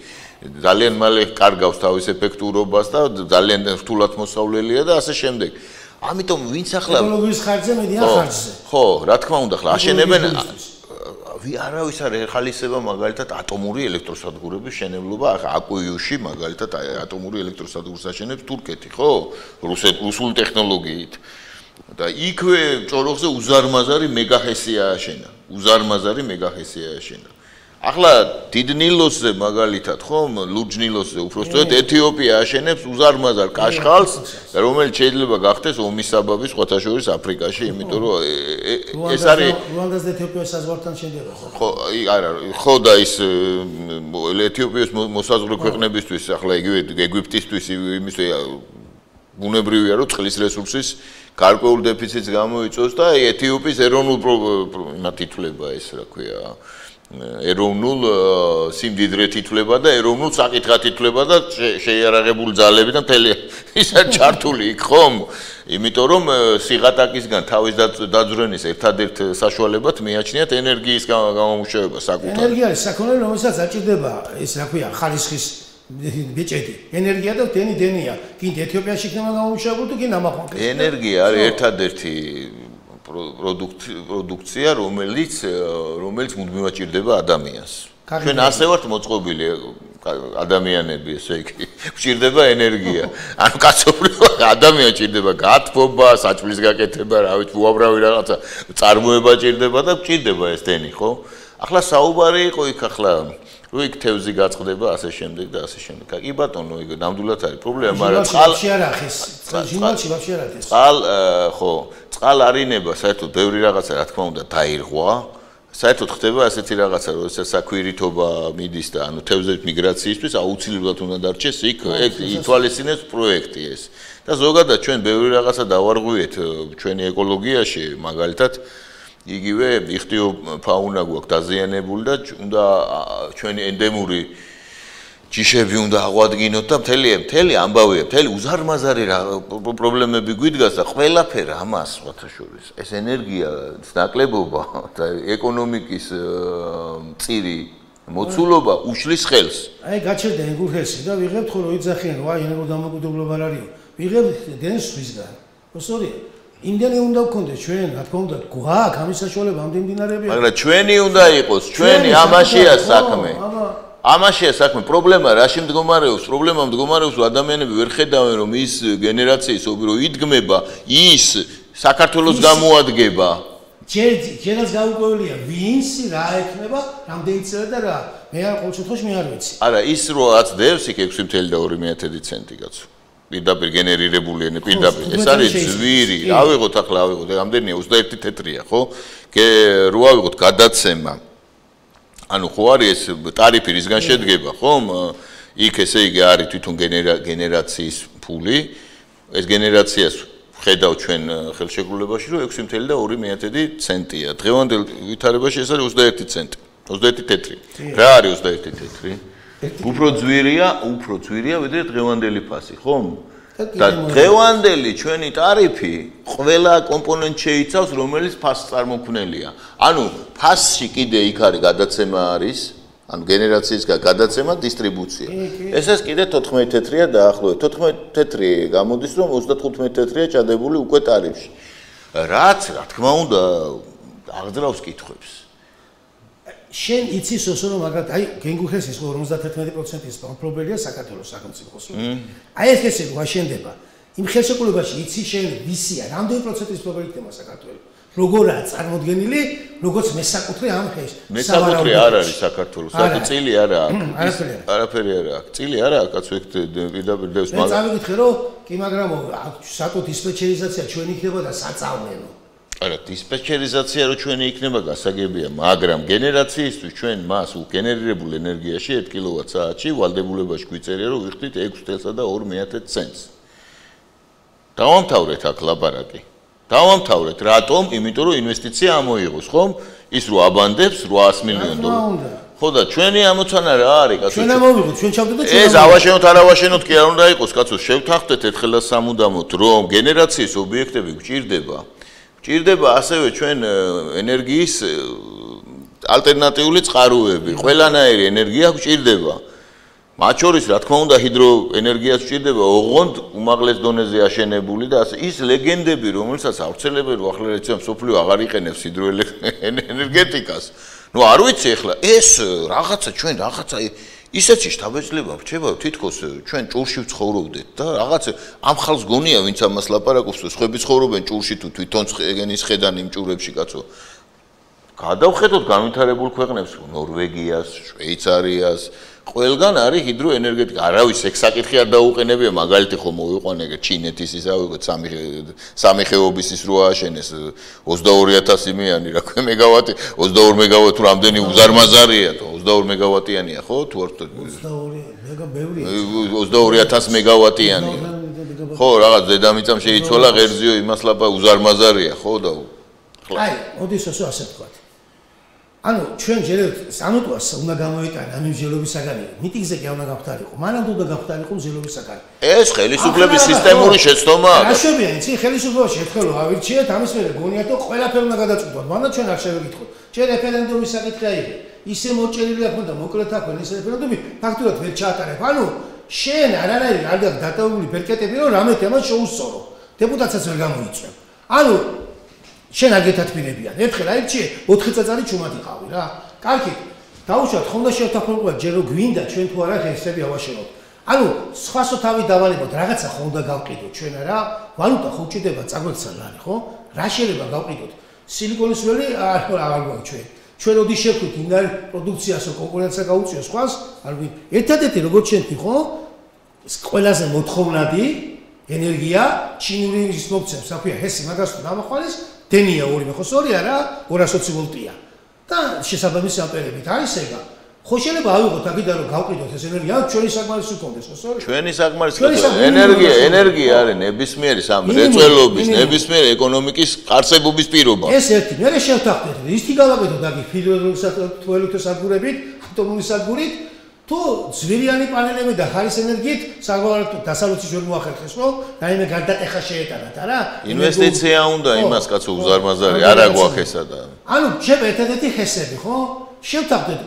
ძალიან მალე კარგავს თავის ეფექტურობას და ძალიან რთულად მოსავლელია და ასე შემდეგ. ამიტომ ვინც ახლა ტექნოლოგიის ხარჯზე მედია ხარჯზე. ხო, რა თქმა უნდა, ახლა აშენებენ არავის არ ეხალისება მაგალითად ატომური ელექტროსადგურების შენებლობა, ახლა აკუიუში მაგალითად ატომური ელექტროსადგურს აშენებს თურქეთი, ხო? რუსული ტექნოლოგიით. და იქვე ჭოროხზე უზარმაზარი მეგახესია აშენა. ახლა დიდ ნილოსზე მაგალითად ხომ ლურჯ ნილოსზე უბრალოდ ეთიოპია აშენებს უზარმაზარ კაშხალს რომელიც შეიძლება გახდეს ომის საბაბი სხვათა შორის აფრიკაში იმიტომ რომ ეს არის რუანდას და ეთიოპიის საზღვართან შედება ხო არა ხო და ის ეთიოპიის მოსაზღვრე ქვეყნებისთვის ახლა იგივე ეგვიპტისთვის იმის ბუნებრივია რომ წყლის რესურსის გარკვეულ დეფიციტს გამოიწვევს და ეთიოპიის ეროვნულ იმათ ითვლება ეს რა ქვია ეროვნულ სიმდიდრეთ ითვლება და ეროვნულ საკითხად ითვლება და შეიარაღებული ძალები და მთელი ის არის ჩართული იქ ხომ? იმიტომ რომ სიღატაკისგან თავის დაძვრენის ერთადერთ საშუალებად მიაჩნიათ ენერგიის გამომუშავება საკუთარი. ენერგია არის საქონელი, რომელსაც საჭირდება ეს რა ქვია, ხალისხის ბიჭედი. ენერგია და დენია. კიდე ეთიოპიაში იქნება გამომუშავებული თუ კიდე ამაყანყი. ენერგია არის ერთადერთი პროდუქცია, რომელიც მუდმივად ჭირდება ადამიანს. ჩვენ ასე ვართ მოწყობილი ადამიანები, ესე იგი, ჭირდება ენერგია. ანუ კაცობრიობა ადამიანს ჭირდება გათბობა, საჭმლის გაკეთება, რა ვიცი, უამრავი რაღაცა წარმოება ჭირდება და ჭირდება ეს დენი, ხო? ახლა საუბარი იყო იქ ახლა რო იქ თევზი გაწყდება ასე შემდეგ და ასე შემდეგ. კი ბატონო, იქ ნამდვილად არის პრობლემა, მაგრამ წყალში არ ახის. ჟინვალში ვაფშე არ არის. ხო, წყალარინება საერთოდ ბევრი რაღაცა რა თქმა უნდა დაირღვა. საერთოდ ხდება ასეთი რაღაცა, როდესაც საქვირითობა მიდის და ანუ თევზების მიგრაციისთვის აუცილებლად უნდა დარჩეს იქ ითვალისწინებს პროექტი ეს. და ზოგადად ჩვენ ბევრი რაღაცა დავარღვიეთ ჩვენი ეკოლოგიაში, მაგალითად იგივე იხტიოფაუნა გვაქვს დაზიანებული და უნდა ჩვენი ენდემური ჯიშები უნდა აღვადგინოთ და მთელი ამბავია, მთელი უზარმაზარი პრობლემები გვიდგას და ყველაფერ ამას სხვათა შორის ეს ენერგიის ნაკლებობა და ეკონომიკის წირი მოცულობა უშლის ხელს. აი გაჩერდა ეგურხესი და ვიღებთ ხოლმე იძახიან, ვაი ენერგო დამოკიდებულება არ არისო. ვიღებთ დენს სხვისგან. მოსორია იმდენი უნდა გქონდეს ჩვენ, რა თქმა უნდა, გვაქვს ამის საშუალება ამდენ დინარებია. მაგრამ ჩვენი უნდა იყოს, ჩვენი ამაშია საქმე. ამაშია საქმე. პრობლემა რაში მდგომარეობს? პრობლემა მდგომარეობს, რომ ადამიანები ვერ ხედავენ, რომ ის გენერაციის რო იდგმება, ის საქართველოს გამოადგება. ჯერაც გაუკვევლია, ვინც რა ექნება, რამდენი წელი და რა. მე არ ყოველ შემთხვევაში მე არ ვიცი. არა, ის როაც დევს იქ 6.2 ცენტი კაცო. პირდაპირ გენერირებული პირდაპირ ეს არის ზვირი. რა ვიღოთ ახლა, ავიღოთ, რამდენია 21 თეთრია, ხო? რო ავიღოთ გადაცემა. ანუ ხო არის ეს ტარიფი რისგან შედგება, ხომ? იქ ესე იგი არის თვითონ გენერაციის ფული. ეს გენერაციას ხედავ ჩვენ ხელშეკრულებაში, რომ 6.2 ცენტია. დღევანდელ ვითარებაში ეს არის 21 ცენტი, 21 თეთრი. რა არის 21 თეთრი? უფრო ძვირია, ვიდრე დღევანდელი ფასი, ხომ? და დღევანდელი ჩვენი ტარიფი ყველა კომპონენტ შეიცავს, რომელიც ფასს წარმოქმნელია. ანუ ფასში კიდე იქ არის გადაცემა არის, ანუ გენერაციის გადაცემა, დისტრიბუცია. ეს კიდე 14 თეთრია დაახლოებით. 14 თეთრი გამოდის, რომ 35 თეთრია ჩადებული უკვე ტარიფში. რაც, რა თქმა უნდა, აღძრავს კითხვებს. შენ იცის ოსო რომ მაგათ აი გენგუხეს ის 51%-ის პრობლემია საქართველოს სახელმწიფოს. აი ეს ესე ვაშენდება. იმ ხელშეკრულებაში იცი შენ ვისია რამდენი პროცენტის პრობლემა საქართველოს. როგორაა წარმოდგენილი, როგორც მესაკუთრე ამ ხეს. მესაკუთრე არ არის საქართველოს. საერთოდ წილი არა აქვს. არაფერი არა აქვს. წილი არა აქვს, კაცო, პირდაპირ დევს მაგრამ. მე წავიკითხე რომ კი, მაგრამ საკუთი დისპეჩერიზაცია ჩვენ იქნება და საწავლენო. არა, დისპეჩერიზაცია რო ჩვენი იქნება გასაგებია, მაგრამ გენერაციისთვის ჩვენ მას უგენერირებულ ენერგიაში 1 კილოვატ-საათში ვალდებულებაში გვიწერია, რომ ვიხდით 6.2 ცენტს. დავამთავრეთ აქ ლაბარაკი. დავამთავრეთ, რატომ? იმიტომ რომ ინვესტიცია ამოიღოს, ხომ? ის რო აბანდებს 800 მილიონი დოლარი. ხო და ჩვენი ამოცანა რა არის, კაცო? ჩვენ ამოვიღოთ, ჩვენ ჩავდეთ და ჩვენ ეს ავაშენოთ, არ ავაშენოთ კი არ უნდა იყოს, კაცო, შევთანხმდეთ ერთხელ და სამუდამოდ, რომ გენერაციის ობიექტები გვჭირდება. ჭირდება ასევე ჩვენ ენერგიის ალტერნატიული წყაროები. ყველანაირი ენერგია გვჭირდება. მათ შორის, რა თქმა უნდა, ჰიდროენერგიას გვჭირდება, ოღონდ უმაღლეს დონეზე აშენებული და ასე ის ლეგენდები, რომელსაც ავრცელებენ, რომ ახლა რეცია მსოფლიო აღარ იყენებს ჰიდროენერგეტიკას. ნუ არ ვიცი ახლა ეს რაღაცა ჩვენ რაღაცა ისეთი შთაბეჭდილება რჩება თითქოს ჩვენ ჭურში ვცხოვრობდეთ და რაღაც ამ ხალხს გონია ვინც ამას ლაპარაკობს რომ სხვები ცხოვრობენ ჭურში თუ თვითონ ენის ხედან იმ ჭურებში კაცო გადავხედოთ განვითარებულ ქვეყნებს, ნორვეგიას, შვეიცარიას, ყველგან არის ჰიდროენერგეტიკა. არავის ეგ საკითხი არ დაუყენებია, მაგალითი ხომ მოვიყვანე ჩინეთის ისა ვიღოთ სამი ხეობის ის რო ააშენეს 22000 იმიანი რა ქვია მეგავატი, 22 მეგავატი თუ რამდენი უზარმაზარია თუ 22 მეგავატიანია ხო თუ არ 22000 მეგავატიანია. ხო, რაღაც დედამიწამ შეიცვალა ღერძიო იმას ლაპა უზარმაზარია ხო და აი, ოდის ასე თქვა. ანუ ჩვენ ჯერეთ სამოტუას უნდა გამოიტანა ამჟელობის საგანი. მიტინგზე კი უნდა გავხდარიყო. მანამდე უნდა გავხდარიყო მჟელობის საგანი. ეს ხელისუფლების სისტემური შეცდომაა. რაშობია, იცი ხელისუფლებაში ერთხელ ავირჩიეთ, ამის მერე გონიათ რომ ყველაფერი უნდა გადაწყვიტოთ. მანდა ჩვენ არ შევეკითხოთ. ჩვენ რეფერენდუმის საკითხი აიღე. ისე მოჭერილი აქვს და მოკლედ აქვს ეს რეფერენდუმი, ფაქტურად ვერ ჩაატარებ. ანუ შენ არანაირი არ გაქვს დატოვებული ბერკეტები, რომ რამე თემას შეუსწორო. დეპუტატსაც ვერ გამოიწვევ. ანუ შენ არ გეთათბირებიან. ერთხელ აირჩიე 4 წელიწადი ჩუმად იყავი რა. კარგი. დაუშვათ ხომ და შევთანხმებულად ჯერ რო გვინდა ჩვენ თუ არა ხესები ავაშენოთ. ანუ სხვასო თავი დავალებოთ, რაღაცა ხომ და გავყიდოთ ჩვენ არა. ვალუტა ხო ჭირდება წაგვეცა ლარი, ხო? რა შეიძლება გავყიდოთ? სილიკონის ველი არ გვაქვს ჩვენ. ჩვენ ოდი შევხვით იმდარ პროდუქციასო კონკურენცია გაუწიოს სხვას, არ ვინ. ერთადერთი როგორც შენთი ხო? ყველაზე მოთხოვნადი ენერგია ჩინური ის მოგცემს, რა ქვია, ჰესი მაგას თუ დამახვალეს დენია 2 ხო 2 არა 220 ვოლტია და შესაბამისი ამპერებით არის ეგა ხო შეიძლება ავიღოთ აქედან რომ გავყიდოთ ეს ენერგია ჩვენი საკმარისი კონდეს ხო 2 ჩვენი საკმარისი ენერგია არის ნებისმიერი სამრეწველობის ნებისმიერი ეკონომიკის არსებობის პირობა ეს ერთი მე შევთანხმდეთ ისი გავაკეთოთ აქ ჰიდროელექტროსადგურებით ატომური სადგურით თუ ძვირიანი პანელები და ხარის ენერგიით საგვარად დასავლეთის ვერ მოახერხეს რომ რაიმე გარდატეხა შეეტანათ არა ინვესტიცია უნდა იმას კაცო უზარმაზარი არა გვაქვს ესა და ანუ შეიძლება ერთადერთი ხესები ხო შევთანხმდეთ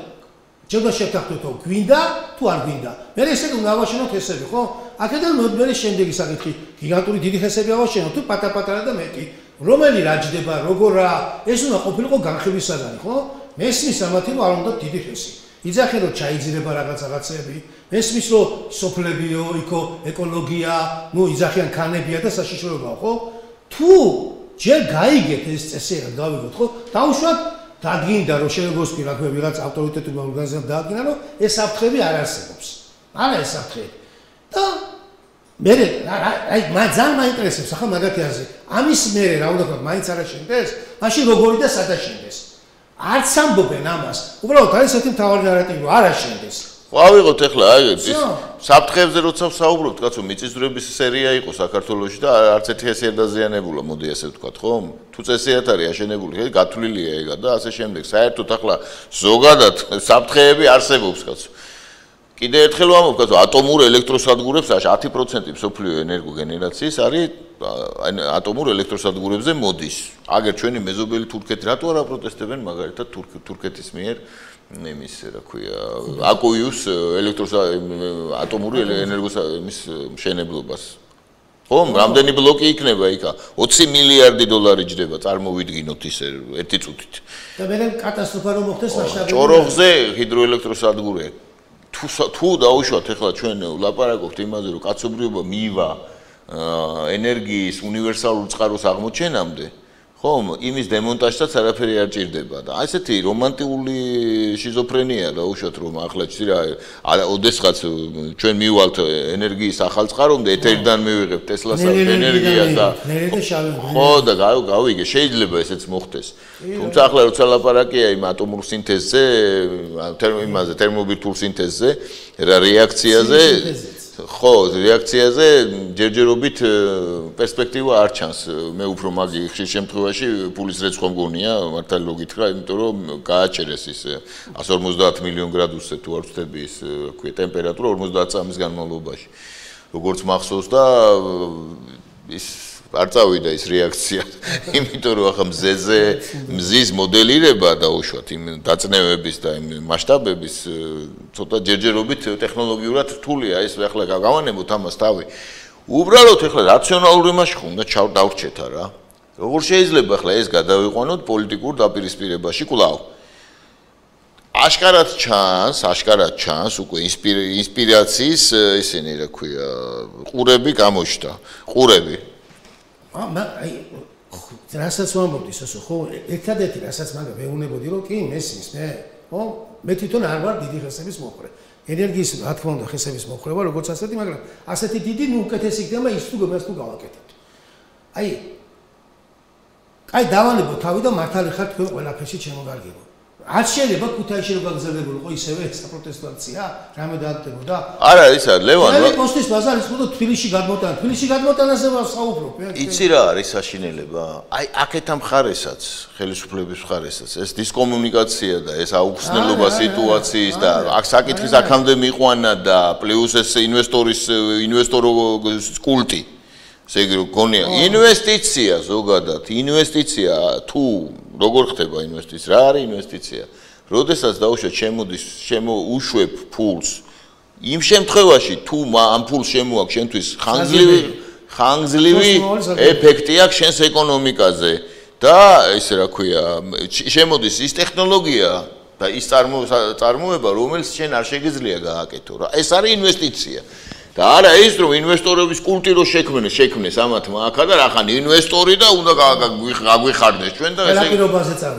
ჯობა შევთანხმდეთ რომ გვინდა თუ არ გვინდა მე ესე უნდა ავაშენოთ ხესები ხო აქედან მე შემდეგი საკითხი გიგანტური დიდი ხესები ავაშენოთ თუ პატარ-პატარა და მეტი რომელი რაჯდება როგორ რა ეს უნდა ყოფილიყო განხილვის საგანი ხო მესმის ამათი რომ არ უნდა დიდი ხესი იძახე რომ ჩაიძირება რაღაცები მესმის რომ სოფლებიო იქო ეკოლოგია ნუ იძახიან ქანებია და საშიშროებაა ხო თუ ჯერ გაიგეთ ეს წესი რა გავიგოთ ხო დაუშვათ დაგინდა რომ შეგოსკი რა ქვია ვიღაც ავტორიტეტული ორგანიზაცია დაადგინა რომ ეს საფრთხები არ არსებობს არა ეს საფრთხები და მე აი ძალიან მაინტერესებს ახლა მაგათი აზრი ამის მერე რა უნდა ვქო მაინც არ აშენდეს მაშინ როგორი და სად აშენდეს არც ამბობენ ამას. უბრალოდ არის ერთი მთავარი ნარატივი, არ აშენდეს. ხო ავიღოთ ახლა აი ეს საფრთხეებზე როცა ვსაუბრობთ, კაცო, მიწისძვრების სერია იყო საქართველოში და არც ერთი ხესი არ დაზიანებულა, მოდი ასე ვთქვათ, ხო? თუ წესიათ არის აშენებული, გათვლილია ეგა და ასე შემდეგ. საერთოდ ახლა ზოგადად საფრთხეები არსებობს, კაცო. კიდე ერთხელ ვამბობ, კაცო, ატომურ ელექტროსადგურებს 10% მსოფლიო ენერგოგენერაციის არის ატომურ ელექტროსადგურებზე მოდის. აგერ ჩვენი მეზობელი თურქეთი რატო არ აპროტესტებენ მაგალითად თურქეთის მიერ იმის რა ქვია აკუიუს ატომური ენერგოს მშენებლობას. ხო, რამდენი ბლოკი იქნება იქა? 20 მილიარდი დოლარი ჯდება, წარმოვიდგინოთ ისე ერთი წუთით. და მე კატასტროფა რომ მოხდეს მასშტაბური. ჭოროხზე ჰიდროელექტროსადგური თუ დაუშვათ ახლა ჩვენ ვლაპარაკობთ იმაზე რომ კაცობრიობა მივა ენერგიის უნივერსალურ წყაროს აღმოჩენამდე ხომ იმის დემონტაჟსაც არაფერი არ ჭირდება და ასეთი რომანტიკული შიზოფრენია დაუშვათ რომ ახლა ოდესღაც ჩვენ მივალთ ენერგიის ახალ წყარომდე ეთერიდან მივიღებთ ტესლას ენერგიას და ხო და გავიგე შეიძლება ესეც მოხდეს თუმცა ახლა როცა ლაპარაკია იმ ატომურ სინთეზზე იმაზე თერმობირთულ სინთეზზე რა რეაქციაზე ხო, რეაქციაზე ჯერჯერობით პერსპექტივა არ ჩანს. მე უფრო მაგი ხშირ შემთხვევაში ფულის რეცხვა მგონია, მართალი რო გითხრა, იმიტომ რომ გააჩერეს ის 150 მილიონ გრადუსზე თუ არ ვცდები ის ქვია ტემპერატურა 50 წამის განმავლობაში. როგორც მახსოვს და ის არ წავიდა ის რეაქცია. იმიტომ რომ ახლა მზის მოდელირება დაუშვათ იმ დაწნევების და იმ მასშტაბების ცოტა ჯერჯერობით ტექნოლოგიურად რთულია ეს ახლა გავანებოთ ამას თავი. უბრალოდ ახლა რაციონალური მასში უნდა დავრჩეთ რა. როგორ შეიძლება ახლა ეს გადავიყვანოთ პოლიტიკურ დაპირისპირებაში კვლავ. აშკარად ჩანს უკვე ინსპირაციის ისინი რა ქვია ყურები გამოჩნდა. ყურები აი რასაც ვამბობდი სოსო, ხო, ერთადერთი რასაც მაგა ვეუბნებოდი, რომ კი მესმის მე, ხო, მე თვითონ არ ვარ დიდი ხესების მოხრე. ენერგიის რა თქმა უნდა ხესების მოხრება როგორც ასეთი, მაგრამ ასეთი დიდი ნუ უკეთესი იქნება ის თუ გომას თუ გავაკეთებთ. აი დავანებო თავი და მართალი ხარ თქვენ ყველაფერში შემოგარგებო. არ შეიძლება ქუთაისში რო გაგზავნებულიყო ისევე საპროტესტო აქცია, რამე დადებოდა? არა, ისა ლევან. მე პოსტის ბაზარის ხო თბილისში გადმოტანა. თბილისში გადმოტანაზე ვსაუბრობ. იცი რა არის საშინელება? აი აქეთ ამ მხარესაც, ხელისუფლების მხარესაც, ეს დისკომუნიკაცია და ეს აუხსნელობა სიტუაციის და აქ საკითხის აქამდე მიყვანა და პლუს ეს ინვესტორის კულტი. ესე იგი გონია ინვესტიცია ზოგადად ინვესტიცია თუ როგორ ხდება ინვესტიცია რა არის ინვესტიცია როდესაც დაუშვათ შემოუშვებ ფულს იმ შემთხვევაში თუ ამ ფულს შემოაქვს შენთვის ხანგრძლივი ეფექტი აქვს შენს ეკონომიკაზე და ესე რა ქვია შემოდის ის ტექნოლოგია და ის წარმოება რომელიც შენ არ შეგიძლია გააკეთო რა ეს არის ინვესტიცია და არა ის რომ ინვესტორების კულტი რო შექმნეს ამათ მაგა და რახან ინვესტორი და უნდა გაგვიხარდეს ჩვენ და ესე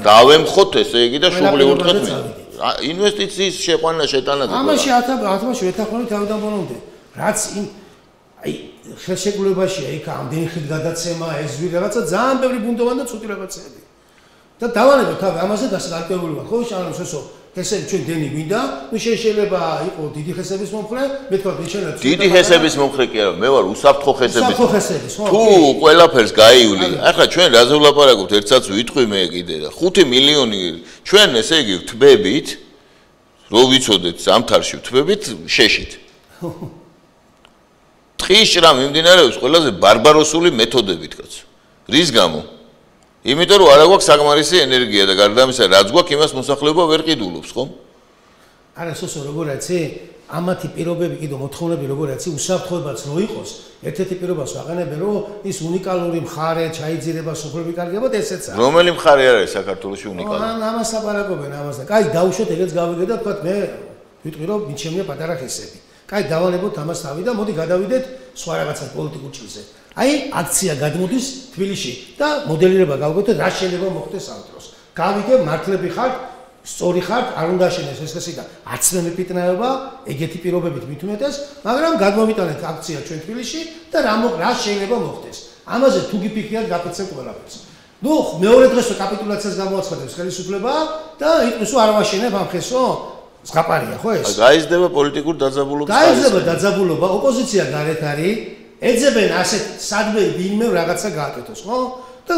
დავემხოთ ესე იგი და შუბლი ურტყეთ მე ინვესტიციის შეყვანა შეტანაზე ამაში ათმაში ვეთანხმები თავიდან ბოლომდე რაც აი ხელშეკრულებაშია იქ ამდენი ხით გადაცემა ეს ვი რაღაცა ძალიან ბევრი ბუნდოვანი და ცუდი რაღაცები და დავანებო თავი ამაზე დასაკმაყოფილება ხო შანამ სოსო ესე ჩვენ დენი გვინდა, ნუ შეიძლება იყო დიდი ხესების მომხრე, მე თქვა შეიძლება დიდი ხესების მომხრე კი არა, მე ვარ უსაფრთხო ხესების. უსაფრთხო ხესების, ხო? თუ ყველაფერს გაივლი, ახლა ჩვენ რაზე ვლაპარაკობთ, ერთსაც ვიტყვი მე კიდე და 5 მილიონი ჩვენ ესე იგი ვთბებით, რო ვიცოდეთ ზამთარში ვთბებით შეშით. ტყის ჭრა მიმდინარეობს ყველაზე ბარბაროსული მეთოდებით, კაცო. რის გამო? იმიტომ რომ არა გვაქვს საკმარისი ენერგია და გარდა ამისა რაც გვაქვს იმას მოსახლეობა ვერ ყიდულობს ხო? არა სოსო როგორ იცი? ამათი პირობები კიდო მოთხოვნები როგორ იცი უსაფრთხოებაც რო იყოს, ერთ-ერთი პირობას ვაყენებენ რომ ის უნიკალური მხარე ჩაიძირება სოფლები კარგებოდ ესეც არის. რომელი მხარე არის საქართველოში უნიკალური? ამას აპარაკობენ ამას და კაი დავუშვეთ ეგეც გავიგე და თქვა მე ვიტყვი რომ მიჩემია პატარა ხესები. კაი დავალებოთ ამას თავი და მოდი გადავიდეთ სხვა რაღაცა პოლიტიკურ ჭრილზე. აი აქცია გადმოდის თბილისში და მოდელირება გავგეთოთ რა შეიძლება მოხდეს ამ დროს. გავიგე მართლები ხართ, სწორი ხართ, არ უნდა შენეს ეს ხესი და არც მე მეფიტნაება, ეგეთი პირობებით მithumetes, მაგრამ გადმოვიტანეთ აქცია ჩვენ თბილისში და რა შეიძლება მოხდეს. ამაზე თუ გიფიქრიათ გაფიცებ ყველაფერს. ნუ მეორე დღესვე კაპიტულაციას გამოაცხადებს ხელისუფლება და იქნესო არ ვაშენებ ამ ხესო ზღაპარია ხო ეს? გაიზრდება პოლიტიკურ დაძაბულობას. გაიზრდება დაძაბულობა, ოპოზიცია გარეთ არის ეძებენ ასეთ სადმე ვინმე რაღაცა გააკეთოს, ხო? და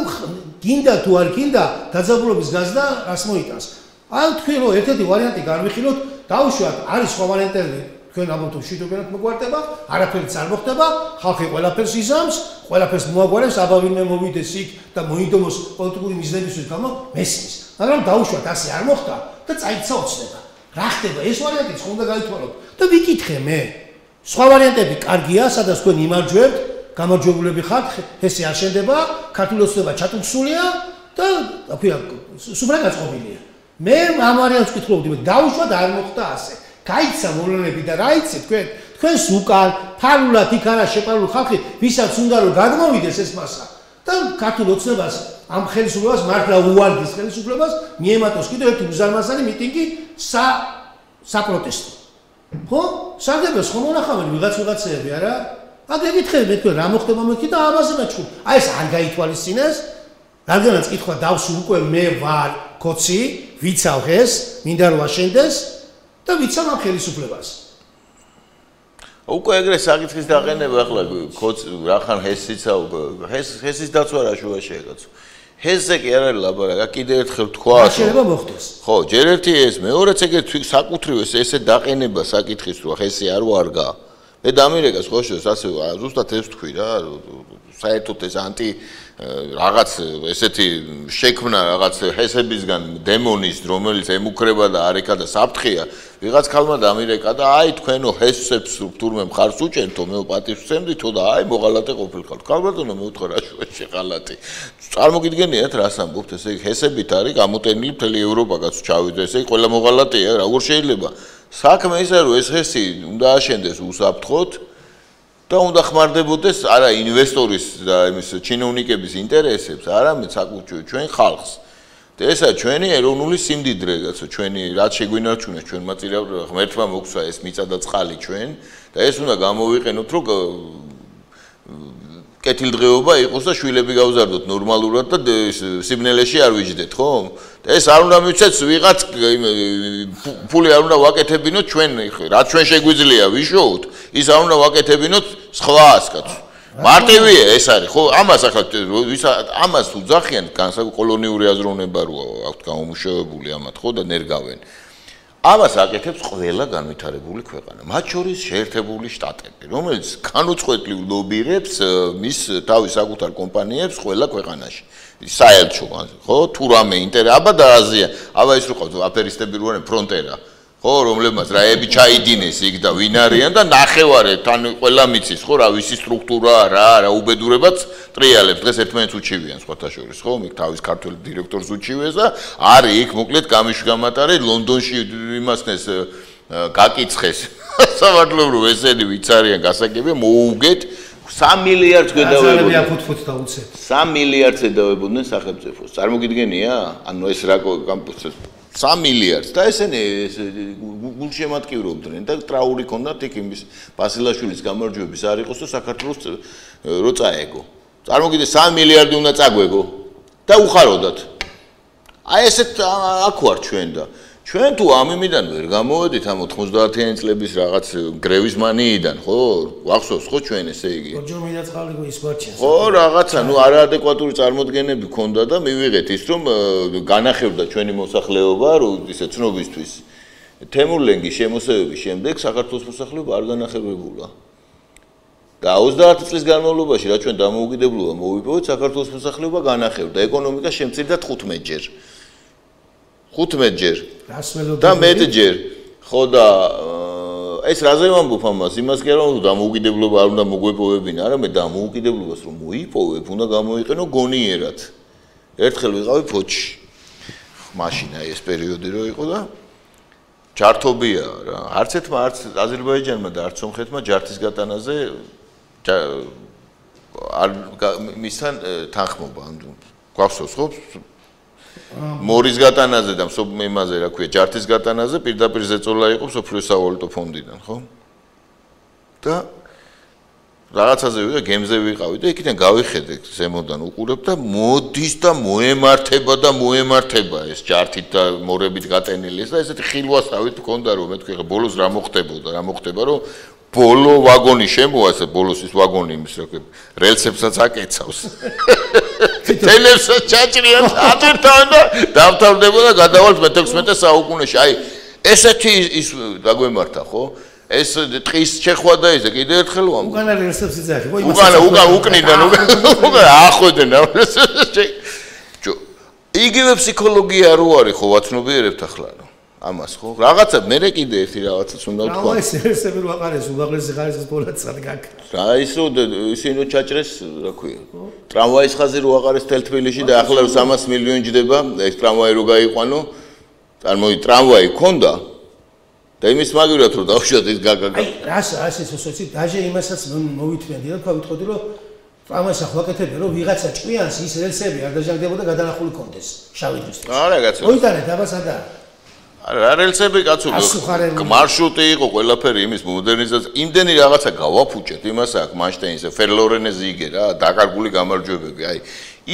გინდა თუ არ გინდა დაძაბულობის გაზდა რას მოიტანს. ან თქვენ რომ ერთ-ერთი ვარიანტი განვიხილოთ, დაუშვათ, არის სხვა ვარიანტები, თქვენ ამბობთ მშვიდობიანად მოგვარდება, არაფერიც არ მოხდება, ხალხი ყველაფერს იზამს, ყველაფერს მოაგვარებს, აბა ვინმე მოვიდეს იქ და მოინდომოს პოლიტიკური მიზნებისთვის გამო მესმის. მაგრამ დაუშვათ ასე არ მოხდა და წაიცა ოცნება. რა ხდება? ეს ვარიანტიც ხომ უნდა გაითვალოთ და ვიკითხე მე. სხვა ვარიანტები კარგია, სადაც თქვენ იმარჯვებთ, გამარჯვებულები ხართ, ესე არ შენდება, ქართული ოცნება ჩატუქსულია და აქვია სუფრა გაწყობილია. მე ამ ვარიანტს ვკითხულობდი, დაუშვათ არ მოხდა ასე. გაიცა მოვლენები და რა იცით თქვენ? თქვენს უკან თარულად იქ არა შეპარული ხალხი, ვისაც უნდა რომ გადმოვიდეს ეს მასა და ქართული ოცნებას ამ ხელისუფლებას მართლა უვარდის ხელისუფლებას მიემატოს კიდევ ერთი უზარმაზარი მიტინგი საპროტესტო. ხო? სარდებას ხომ უნახავენ ვიღაცეები არა? აგ ეკითხები მე თქვენ რა მოხდება მეთქი და ამაზე მეჩხუბ. აი ეს არ გაითვალისწინეს? რადგანაც კითხვა დავსუ უკვე მე ვარ კოცი, ვიცავ ეს, მინდა რომ აშენდეს და ვიცავ ამ ხელისუფლებას. უკვე ეგრე საკითხის დაყენება ახლა კოცი რახან ჰესიცა ჰესის დაცვა რა შუაშია კაცო. ჰესზე კი არ არის ლაბარაკი, კიდევ ერთხელ თქვა. რა შეიძლება მოხდეს? ხო, ჯერ ერთი ეს, მეორეც ეგრე საკუთრივ ესე დაყენება საკითხის რომ ჰესი არ ვარგა. მე დამირეკას ხოშოს ასე ზუსტად ეს თქვი რა, საერთოდ ეს ანტი რაღაც ესეთი შექმნა რაღაც ჰესებისგან დემონის რომელიც ემუქრება და არეკა და საფრთხეა ვიღაც ქალმა დამირეკა და აი თქვენო ჰესებს თურმე მხარს უჭერთო მე პატივს ვცემდითო და აი მოღალატე ყოფილიყავთ ქალბატონო მე ვთქვა რა შუაში ღალატი წარმოგიდგენიათ რას ამბობთ ესე იგი ჰესებით არის გამოტენილი მთელი ევროპა კაცო ჩავიდეს ესე იგი ყველა მოღალატეა როგორ შეიძლება საქმე ისე რომ ეს ჰესი უნდა აშენდეს უსაფრთხოდ და უნდა ხმარდებოდეს არა ინვესტორის და იმის ჩინოვნიკების ინტერესებს, არამედ საკუთრივ ჩვენ ხალხს. და ესა ჩვენი ეროვნული სიმდიდრე, რაცო ჩვენი რაც შეგვინარჩუნეს ჩვენმა ღმერთმა მოგსვა ეს მიწა და წყალი ჩვენ და ეს უნდა გამოვიყენოთ, რომ კეთილდღეობა იყოს და შვილები გავზარდოთ ნორმალურად და სიბნელეში არ ვიჯდეთ, ხო? და ეს არ უნდა მივცეთ ვიღაც ფული არ უნდა ვაკეთებინოთ ჩვენ, რაც ჩვენ შეგვიძლია ვიშოვოთ, ის არ უნდა ვაკეთებინოთ სხვას, კაცო. მარტივია ეს არის, ხო? ამას ახლა ამას უძახიან კოლონიური აზროვნება როა აქვთ გამომუშავებული ამათ, ხო და ნერგავენ. ამას აკეთებს ყველა განვითარებული ქვეყანა, მათ შორის შეერთებული შტატები, რომელიც განუწყვეტლივ ლობირებს მის თავის საკუთარ კომპანიებს ყველა ქვეყანაში. საელჩო, ხო? თუ რამე აბა და აზია, აბა ის რო ყავთ აფერისტები რო არიან ფრონტერა, ხო, რომლებმაც რაები ჩაიდინეს იქ და ვინ არიან და ნახევარი თან ყველა მიცის, ხო, რა ვიცი სტრუქტურა, რა უბედურებაც ტრიალებს, დღეს ერთმანეთს უჩივიან სხვათა შორის, ხო, იქ თავის ქართულ დირექტორს უჩივეს და არის იქ მოკლედ გამიშგამატარე ლონდონში იმასნეს გაკიცხეს. სამართლებრივ ესენი ვიც არიან გასაგებია, მოუგეთ 3 მილიარდს გვედავებოდნენ. 3 მილიარდს ედავებოდნენ სახელმწიფოს. წარმოგიდგენია? ანუ ეს რა 3 მილიარდს და ესენი გულშემატკივრობდნენ და ტრაური ქონდათ იქ იმის ბასილაშვილის გამარჯვების არ იყოს და საქართველოს რო წაეგო. წარმოგიდგენთ 3 მილიარდი უნდა წაგვეგო და უხაროდათ. აი ესეთ აქ ვარ ჩვენ და ჩვენ თუ ამ იმიდან ვერ გამოვედით ამ 90-იანი წლების რაღაც გრევის მანიიდან, ხო? ვახსოვს ხო ჩვენ ესე იგი? ორჯერ მიდაწყალი ის გვარჩენს. ხო, რაღაცა, ნუ არაადეკვატური წარმოდგენები ქონდა და მივიღეთ ის რომ განახევდა ჩვენი მოსახლეობა, რომ ისე ცნობისთვის თემურლენგის შემოსევების შემდეგ საქართველოს მოსახლეობა არ განახევებულა. და 30 წლის განმავლობაში რა ჩვენ დამოუკიდებლობა მოვიპოვეთ, საქართველოს მოსახლეობა განახევდა, ეკონომიკა შემცირდა 15-ჯერ. 15 ჯერ და მეტჯერ ხო და ეს რაზე ვამბობ ამას იმას კი არა რომ დამოუკიდებლობა არ უნდა მოგვეპოვებინა არამედ დამოუკიდებლობას რომ მოიპოვებ უნდა გამოიყენო გონიერად ერთხელ ვიყავი ფოჩში მაშინ აი ეს პერიოდი რო იყო და ჯართობია რა არც ერთმა არც აზერბაიჯანმა და არც სომხეთმა ჯართის გატანაზე არ მისთან თანხმობა გვახსოვს ხო მორის გატანაზე და იმაზე რა ქვია ჯართის გატანაზე პირდაპირ ზეწოლა იყო სოფლიო სავალუტო ფონდიდან ხო და რაღაცაზე ვიდა გემზე ვიყავი და იქიდან გავიხედე ზემოდან უყურებ და მოდის და მოემართება ეს ჯართით და მორებით გატენილი და ესეთი ხილვასავით მქონდა რომ მე თქვი ხა ბოლოს რა მოხდება რომ ბოლო ვაგონი შემოასე ბოლოს ის ვაგონი იმის რა ქვია რელსებსაც აკეცავს თელებსაც ჩაჭრიან ატირთავენ და დავთავდებოდა გადავალთ მე-16 საუკუნეში აი ესეთი ის დაგვემართა ხო ეს ტყის შეხვა და ისე კიდე ერთხელ ვამბობ უკანა რელსებს იძახი ხო უკან უკნიდან ახვედენ იგივე ფსიქოლოგია რო არის ხო ვაცნობიერებთ ახლა ამას ხო რაღაცა მე კიდე ერთი რაღაცაც უნდა ვთქვა ეს რელსები რო აყარეს უმაღლესი ხარისხის პოლიცად გაკეთე რა ისო ისინო ჩაჭრეს რა ქვია ტრამვაის ხაზი რო აყარეს თელთბილისში და ახლა 300 მილიონი ჯდება ეს ტრამვაი რო გაიყვანო წარმოი ტრამვაი ქონდა და იმის მაგივრად რომ დავშოთ ის გაგაგა აი რას ის სოციალ დაჟე იმასაც მოვითმენდი და თქვა ვიტყოდი რომ ტრამვაის ახლა რომ ვიღაცა ჭკვიანს ის რელსები არ დაჟანგდებოდა გადანახული კონდეს შავი დისკი არა კაცო მოიტანეთ აბა სადა არა რელსები კაცო მარშრუტი იყო ყველაფერი იმის მოდერნიზაცია იმდენი რაღაცა გავაფუჭეთ იმას აქ მანშტეინზე ფერლორენე ზიგე რა დაკარგული გამარჯვებები აი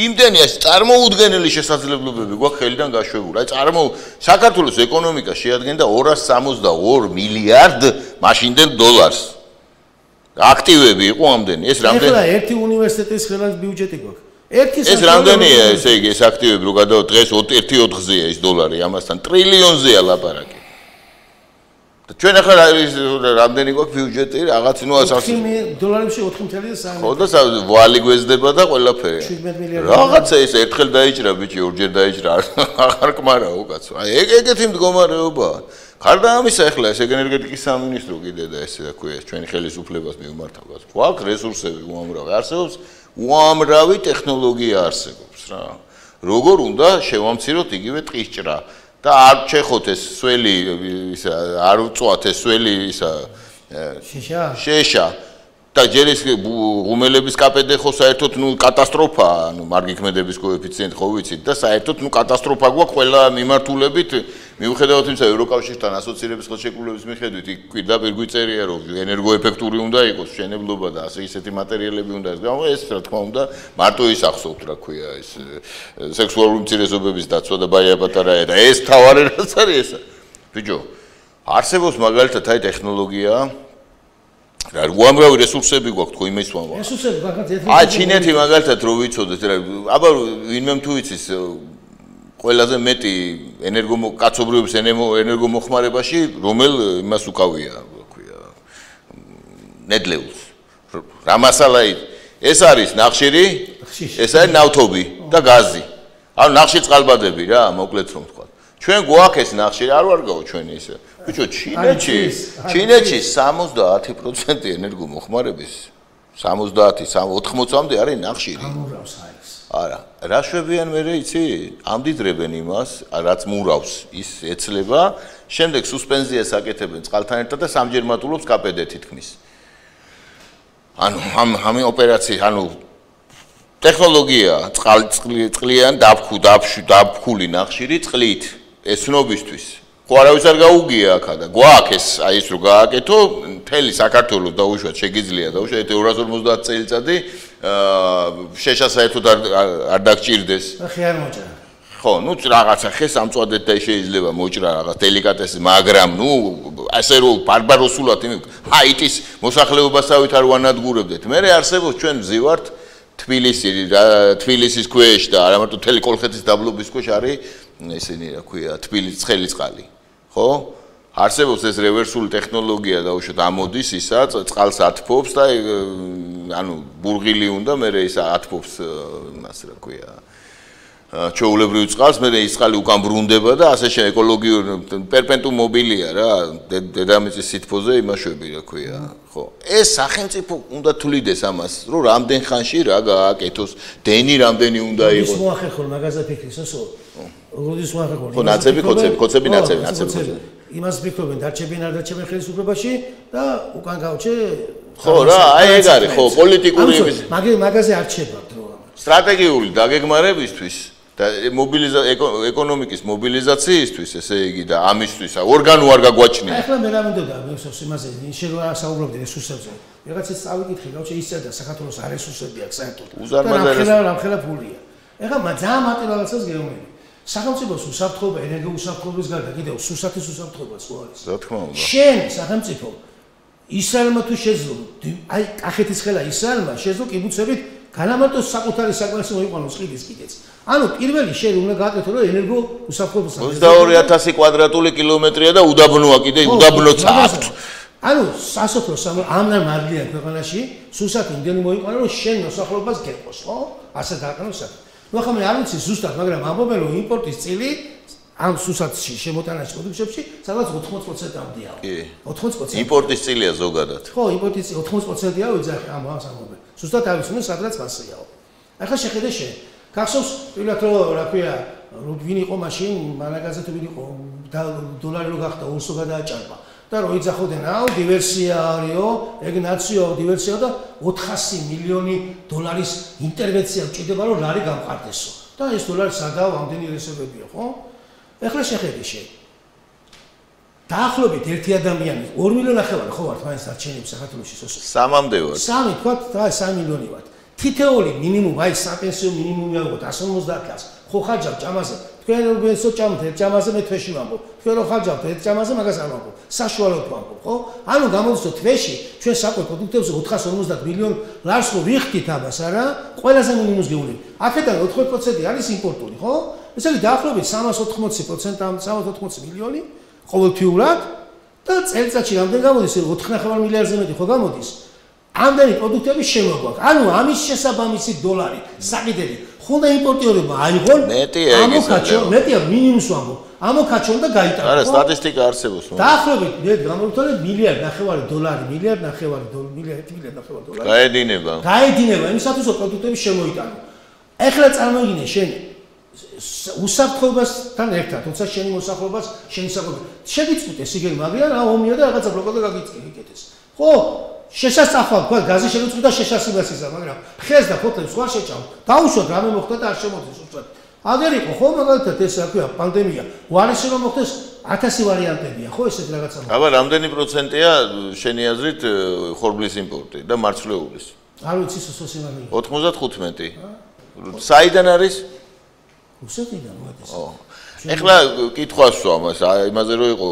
იმდენი ეს წარმოუდგენელი შესაძლებლობები გვაქვს ხელიდან გაშვებული აი საქართველოს ეკონომიკა შეადგენდა 262 მილიარდ მაშინდელ დოლარს აქტივები იყო ამდენი ეს რამდენი ახლა ერთი უნივერსიტეტის ხელად ბიუჯეტი გვაქვს ეს რამდენია ესე იგი ეს აქტივები რო გადავა დღეს 1.4-ზეა ის დოლარი ამასთან ტრილიონზეა ლაპარაკი და ჩვენ ახლა რამდენი გვაქვს ბიუჯეტი რაღაც ნუ $4 4.3 ხო და ვალი გვეზდება და ყველაფერი რაღაცა ეს ერთხელ დაიჭრა ბიჭი ორჯერ დაიჭრა აღარ კმარაო კაცო აი ეგეთი მდგომარეობაა ხარდა ამისა ახლა ეს ენერგეტიკის სამინისტრო კიდე და ესე რა ქვია ჩვენი ხელისუფლებას მიუმართავ გვაქვს რესურსები უამრავი არსებობს უამრავი ტექნოლოგია არსებობს რა. როგორ უნდა შევამციროთ იგივე ტყისჭრა და არ ჩეხოთ ეს სველი ისა არ უწვათ ეს სველი ისა შეშა და ჯერ ის ღუმელების KPD ხო საერთოდ კატასტროფაა, მარგიქმედების კოეფიციენტი ხო ვიცით და საერთოდ კატასტროფა გვაქვს ყველა მიმართულებით, მიუხედავად იმისა, ევროკავშირთან ასოცირების ხელშეკრულების მიხედვით იქ პირდაპირ გვიწერია, რომ ენერგოეფექტური უნდა იყოს მშენებლობა და ასე ისეთი მატერიალები უნდა იყოს. ეს რა თქმა უნდა მარტო ის ახსოვთ, რა ქვია, ეს სექსუალური უმცირესობების დაცვა და ბაია-პატარაა და ეს თავარი რაც არის ესა. ბიჭო, არსებობს მაგალითად აი ტექნოლოგია რა უამრავი რესურსები გვაქვს თქო იმის ვამბობ. რესურსები მაგალითად აი ჩინეთი მაგალითად რო ვიცოდეთ რა აბა ვინმე თუ იცის ყველაზე მეტი კაცობრიობის ენერგომოხმარებაში რომელ იმას უკავია რა ქვია ნედლეულს რა მასალა ეს არის ნახშირი ეს არის ნავთობი და გაზი ანუ ნახშირ წყალბადები რა მოკლედ რომ ვთქვა ჩვენ გვაქვს ეს ნახშირი არ ვარ გაო ჩვენ ისე ბიჭო ჩინეთში 70% ენერგომოხმარების 70 80-მდე არის ნახშირი არა რა შვებიან მე იცი ამდიდრებენ იმას რაც მურავს ის ეცლება შემდეგ სუსპენზიას აკეთებენ წყალთან ერთად და სამჯერ მატულობს KPD თითქმის ანუ ამ ოპერაციის ანუ ტექნოლოგია წყლიან დაბქული ნახშირი წყლით ეს ცნობისთვის ხო არავის არ გაუგია აქა და გვაქვს ეს აი ეს რო გააკეთო მთელი საქართველოს დაუშვათ შეგიძლია დაუშვათ 250 წელიწადი შეშა საერთოდ არ დაგჭირდეს ხე არ მოჭრა ხო ნუ რაღაცა ხე სამწვადეთ და შეიძლება მოჭრა რაღაც დელიკატესი მაგრამ ნუ ასე რო ბარბაროსულად ჰაიტის მოსახლეობასავით არ ვანადგურებდეთ მე არსებობს ჩვენ ვზივართ თბილისის ქვეშ და არა მარტო მთელი კოლხეთის დაბლობის ქვეშ არის ესენი რა ქვია თბილისის ცხელი წყალი ხო არსებობს ეს რევერსული ტექნოლოგია დაუშვათ ამოდის ისა წყალს ათფობს და ანუ ბურღილი უნდა მე ის ათფობს იმას რა ქვია ჩაულებრივ წყალს მე ის წყალი უკან ბრუნდება და ასე შე ეკოლოგიური პერპენტუ მობილია რა დედამიწის სითბოზე იმაშვები რა ქვია ხო ეს სახელმწიფო უნდა თulides ამას რომ რამდენ ხანში რა გააკეთოს დენი რამდენი უნდა იყოს ის მოახერხო მაგაზე ფიქრისო როდის მოახერხო ხო კოცები ნაცები იმას ფიქრობენ დარჩებიან არ დარჩებიან ხელისუფლებაში და უკან გავჩე ხო რა აი ეგ არის ხო პოლიტიკური იმის მაგაზე არჩებავთ რო სტრატეგიული დაგეგმარებისთვის და ეკონომიკის მობილიზაციისთვის ესე იგი და ამისთვის ორგანო არ გაგვაჩნია. ახლა მე რა მინდოდა მისოს იმაზე შენ რა საუბრობდი რესურსებზე. რაღაცა წავიკითხე, გავჩე ისედა საქართველოს არ რესურსები აქვს საერთოდ. რამხელა ფულია. ეხლა ძალიან მარტო რაღაცას გეუბნები. სახელმწიფოს უსაფრთხოება ენერგოუსაფრთხოების გარდა კიდევ სუსათის უსაფრთხოებაც ხო არის? რა თქმა უნდა. შენ სახელმწიფო ისრაელმა თუ შეძლო აი კახეთის ხელა ისრაელმა შეძლო კიბუცებით განამარტოს საკუთარი საქმეში მოიყვანოს ყიდის კიდეც. ანუ პირველი შენ უნდა გააკეთო რომ ენერგო უსაფრთხოებას 22000 კვადრატული კილომეტრია და უდაბნოა კიდე უდაბნოც აქვთ. ანუ სასოფლო ამან მარგლიან ქვეყანაში სუსათი იმდენი მოიყვანა რომ შენ მოსახლეობას გეყოს ხო? ასე დააკანოს საქმე. ნუ ახლა მე არ ვიცი ზუსტად მაგრამ ამბობენ რომ იმპორტის წილი ამ სუსათში შემოტანაში პროდუქტებში სადღაც 80%-ამდეა. კი. 80%. იმპორტის წილია ზოგადად. ხო, იმპორტის 80%-ია ვიძახი ამას ამბობენ. ზუსტად არ ვიცი, სადღაც მასეაო. ახლა შეხედე შენ. გახსოვს პირველად რა ქვია, ვინ იყო მაშინ, მანაგაზე თუ ვინ იყო, დოლარი რო გახდა, ურსო გადააჭარბა. და რო იძახოდნენ, აუ დივერსია არისო, ეგ ნაციო დივერსია და 400 მილიონი დოლარის ინტერვენცია ჭირდება რომ ლარი გამყარდესო. და ეს დოლარი სადაა, ამდენი რესურსებია, ხო? ეხლა შეხედე შენ. დაახლოებით ერთი ადამიანი 2 მილიონი ახევარი ხო ვართ მაინც არჩენებს საქართველოში სოსო. 3-მდე ვარ. 3 თქვა და 3 მილიონი ვართ. თითოეული მინიმუმ აი საპენსიო მინიმუმი აღოთ 150 ლარს. ხო ხარჯავ ჭამაზე. თქვენ რო გესო ჭამთ ჭამაზე მე თვეში ვამბობ. თქვენ რო ხარჯავთ ერთ ჭამაზე მაგას არ ვამბობ. საშუალოდ ვამბობ, ხო? ანუ გამოდიო თვეში ჩვენ საკვე პროდუქტებზე 450 მილიონ ლარს რო ვიხდით ამას, არა? ყველაზე მინიმუმს გეუბნები. აქედან 80% არის იმპორტული, ხო? ესე იგი დაახლოებით 380% 380 მილიონი ყოველთვიურად და წელიწადში რამდენი გამოდის 4.5 მილიარდზე მეტი ხო გამოდის ამდენი პროდუქტების შემოგვაქვს ანუ ამის შესაბამისი დოლარი საკიდები ხონდა იმპორტიორებმა აიღონ მეტია მინიმუმს ვამბობ ამოქაჩონ და გაიტანონ არა სტატისტიკა არსებობს დაახლოებით მე გამოვთვალე მილიარდ ნახევარი დოლარი გაედინება იმისათვის რომ პროდუქტები შემოიტანო ეხლა წარმოიდგინე შენ უსაფრთხოებასთან ერთად, თუმცა შენი მოსახლეობას შენი საკუთრება. შეგიწყვიტეს იგივე, მაგრამ რა ომია და რაღაცა ბლოკადა გაგიწკი იკეთეს. ხო? შესასახავ თქვა გაზი შეგვიწყვიტა შეშასებას ისა, მაგრამ ხეს და ფოთლებს სხვა შეჭამ. დაუშვათ რამე მოხდა და არ შემოდის უბრალოდ. აგერ იყო ხო მაგალითად ეს რა ქვია პანდემია. უარესი რომ მოხდეს 1000 ვარიანტებია, ხო ესეთ რაღაცა. აბა რამდენი პროცენტია შენი აზრით ხორბლის იმპორტი და მარცვლეულის? არ ვიცი სოსიმაღლე. 95. საიდან არის? რუსეთიდან მოდის. ო. ეხლა კითხვას ვსვა მას, იმაზე რო იყო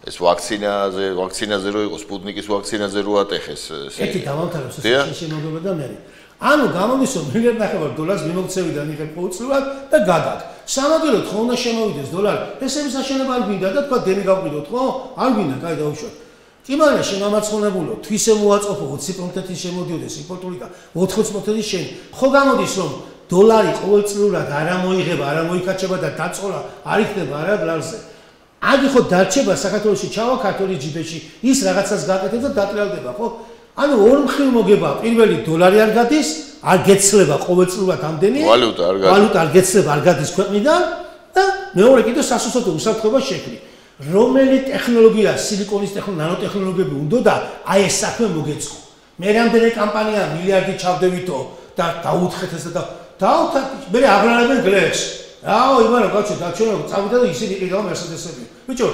ეს ვაქცინაზე რო იყო სპუტნიკის ვაქცინაზე რო ატეხეს ესე. ერთი დავამთავრებს ეს შემოგება და მე. ანუ გამოდის რომ $1.5 მიმოქცევიდან იღებ ყოველწლიურად და გადაგ. სამაგეროთ ხო უნდა შემოვიდეს $. ესების აშენება არ გვინდა და თქვა დემი გავყიდოთ ხო? არ გვინდა, კაი დავუშვათ. კი მაგრამ შემამაცხონებულო, თვისე მოაწყობო 20%-ის შემოდიოდეს იმპორტული და 80%-ის შენ. ხო გამოდის რომ $. ყოველწლიურად არ მოიღება, არ მოიქაჩება და დაწოლა არ იქნება არა ლარზე. აგი ხო დარჩება საქართველოში ჩავა ქართული ჯიბეში, ის რაღაცას გაკეთებს და დატრიალდება, ხო? ანუ ორ მხრივ მოგება, პირველი $. არ გადის, არ გეცლება ყოველწლიურად ამდენი, ვალუტა არ გეცლება, არ გადის ქვეყნიდან და მეორე კიდე სასუსათო უსაფრთხოება შექმნი. რომელი ტექნოლოგია, სილიკონის ნანოტექნოლოგიები უნდა და აი ეს საქმე მოგეწყო. მე რამდენი კამპანია მილიარდი ჩავდევითო და დაუთხეთ ეს და დაუთხეთ, მე აღრანებენ გლეხს. აო, იმარო კაცო, დაჩვენო, წავიდა და ისინი იყიდაო მერსედესები. ბიჭო,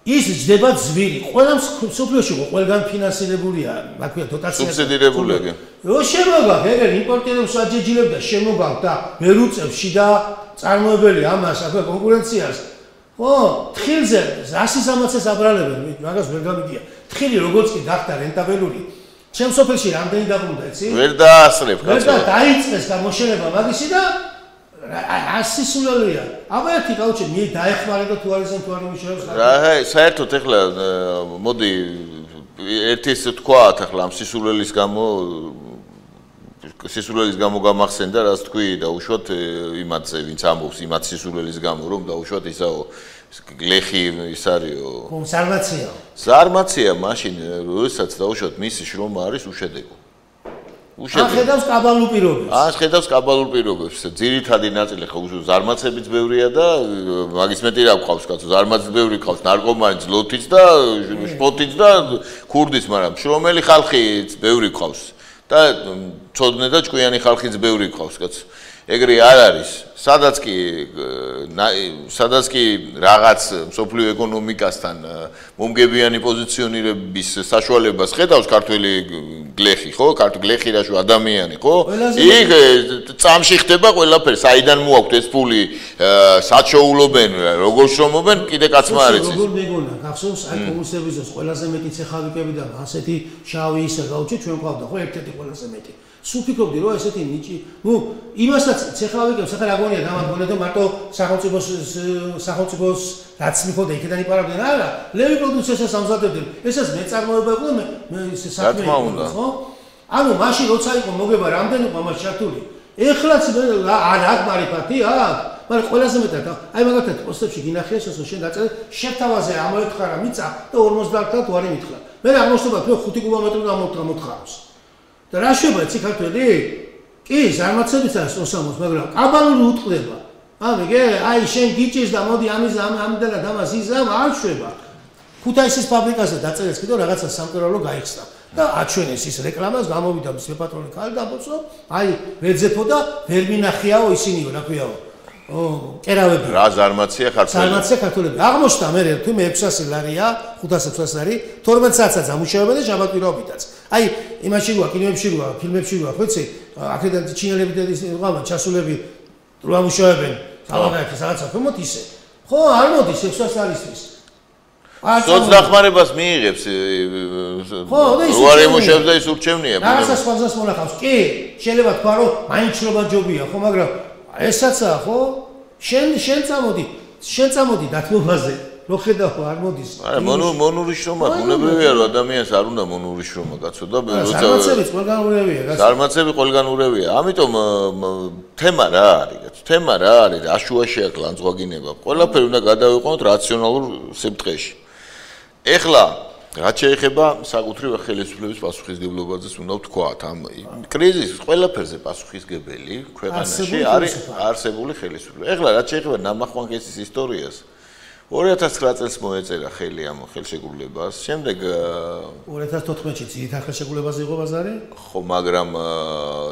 ის ჯდება ძვირი. ყველა მსოფლიოში ყველგან ფინანსირებულია, რა ქვია, დოტაცია. სუბსიდირებულია. რო შემოგა, ეგერ იმპორტერებს აჯეჯილებ და შემოგა და ვერ უწევს შიდა წარმოებელი ამას, რა ქვია, კონკურენციას. ხო, თხილზე 100-300-ს აბრალებენ, მაგას ვერ გამიგია. თხილი როგორც კი გახდა რენტაბელური, ჩემ სოფელში რამდენი დაბრუნდა, იცი? ვერ დაასწრებ, კაცო. ვერ დაიწყეს გამოშენება მაგისი და ასისულელია. აბა ერთი კაუჩი მე დაეხმარე და თუ არის თუ არ მიშევს. რა, საერთოდ ეხლა მოდი ერთი ის თქვა ახლა ამ სისულელის გამო გამახსენდა რაც თქვი და უშუალოდ იმათზე ვინც ამბობს იმათ სისულელის გამო რომ დაუშვათ ისაო გლეხი ის არისო. ზარმაცია. ზარმაცია მაშინ როდესაც დაუშვათ მისი შრომა არის უშედეგო. ხედავს კაბალურ პირობებს. ხედავს კაბალურ პირობებს. ძირითადი ნაწილი ხო ზარმაცებიც ბევრია და მაგის მეტი რა გვყავს კაცო, ზარმაციც ბევრი ყავს, ნარკომანიც, ლოთიც და შპოთიც და ქურდის, მაგრამ შრომელი ხალხიც ბევრი ყავს. და ცოდნე და ჭკვიანი ხალხიც ბევრი ყავს კაცო. ეგრე არ არის. სადაც კი რაღაც მსოფლიო ეკონომიკასთან მომგებიანი პოზიციონირების საშუალებას ხედავს ქართველი გლეხი, ხო? ქართული გლეხი რაშო ადამიანი, ხო? იქ წამში ხდება ყველაფერი, საიდან მოაქვთ ეს ფული, სად შოულობენ, როგორ შრომობენ, კიდე კაცმა არ იცის. როგორ მეგონა, გახსოვს აი კომუნისტების დროს ყველაზე მეტი ცეხავიკებიდან ასეთი შავი ისე გაუჩი ჩვენ ყავდა, ხო? ერთ-ერთი ყველაზე მეტი. სულ ფიქრობდი რომ ესეთი ნიჭი, იმასაც ცეხავიკებს ახლა რა გონია დამაგონე და მარტო სახელმწიფოს რაც მიხოდა იქიდან იპარავდნენ, არა, ლევი პროდუცერსაც ამზადებდნენ. ესაც მეწარმოება იყო, მე ისე საქმე იყო, ხო? ანუ მაშინ როცა იყო მოგება რამდენი ყამას ჩართული. ეხლაც არ აქ მარიფათი აქ, მაგრამ ყველაზე მეტად აი მაგალითად პოსტებში გინახია შენ დაწერე შეთავაზე ამოეთხარა მიწა და 50-დან უარი მითხრა. მე აღმოჩნდა თქვენ 5 კილომეტრიდან მოთხარავს. და რა შევა იცი ქართველი? კი, ზარმაცებიც არის ოსამოს, მაგრამ კაბალური უტყდება. ამიგე, აი შენ გიჭირს და მოდი ამიდან დამას იზამ არ შევა. ქუთაისის ფაბრიკაზე დაწერეს კიდევ რაღაცა სამკერვალო გაიხსნა. და აჩვენეს ის რეკლამას, გამოვიდა მის პატრონი ქალი და ამბობს, აი ვეძებო და ვერ მინახიაო ისინიო, რა ქვიაო. კერავები. რა ზარმაცია ქართველები? ზარმაცია ქართველები. აღმოჩნდა მე თუ მე 600 ლარია, 500 ლარი, 12 საათსაც ამუშავებენ და შაბათპირობითაც. აი, იმაში გვა, კინოებში გვა, ფილმებში გვა, ხო იცი? აქედან ჩინელები და ის ყავა, ჩასულები რო ამუშავებენ, სალაგაიქის რაღაცა ხომოთ ისე. ხო, არ მოდის 600 ლარისთვის. სოცდახმარებას მიიღებს. ხო, და ის უარი იმუშავებს და ის ურჩევნია. რაღაცას სხვაზას მონახავს. კი, შეიძლება თქვა რომ მაინც შრომა ჯობია, ხო, მაგრამ ესაცაა, ხო? შენ წამოდი დათმობაზე. რო ხედავ არ მოდის. არა, მონური შრომა, ბუნებრივია რომ ადამიანს არ უნდა მონური შრომა, კაცო და ზარმაცებიც ყველგან ურევია, კაცო. ზარმაცები ყველგან ურევია. ამიტომ თემა რა არის, კაცო? თემა რა არის? აშუაში აქ ლანძღვაგინება. ყველაფერი უნდა გადავიყვანოთ რაციონალურ სიბრტყეში. ეხლა რაც შეეხება საკუთრივ ხელისუფლების პასუხისგებლობაზეც უნდა ვთქვათ, ამ კრიზისის ყველაფერზე პასუხისგებელი ქვეყანაში არის არსებული ხელისუფლება. ეხლა რაც შეეხება ნამახვანქესის ისტორიას, 2009 წელს მოეწერა ხელი ამ ხელშეკრულებას. შემდეგ 2014-ში ძირითად ხელშეკრულებაზე იყო ბაზარი? ხო, მაგრამ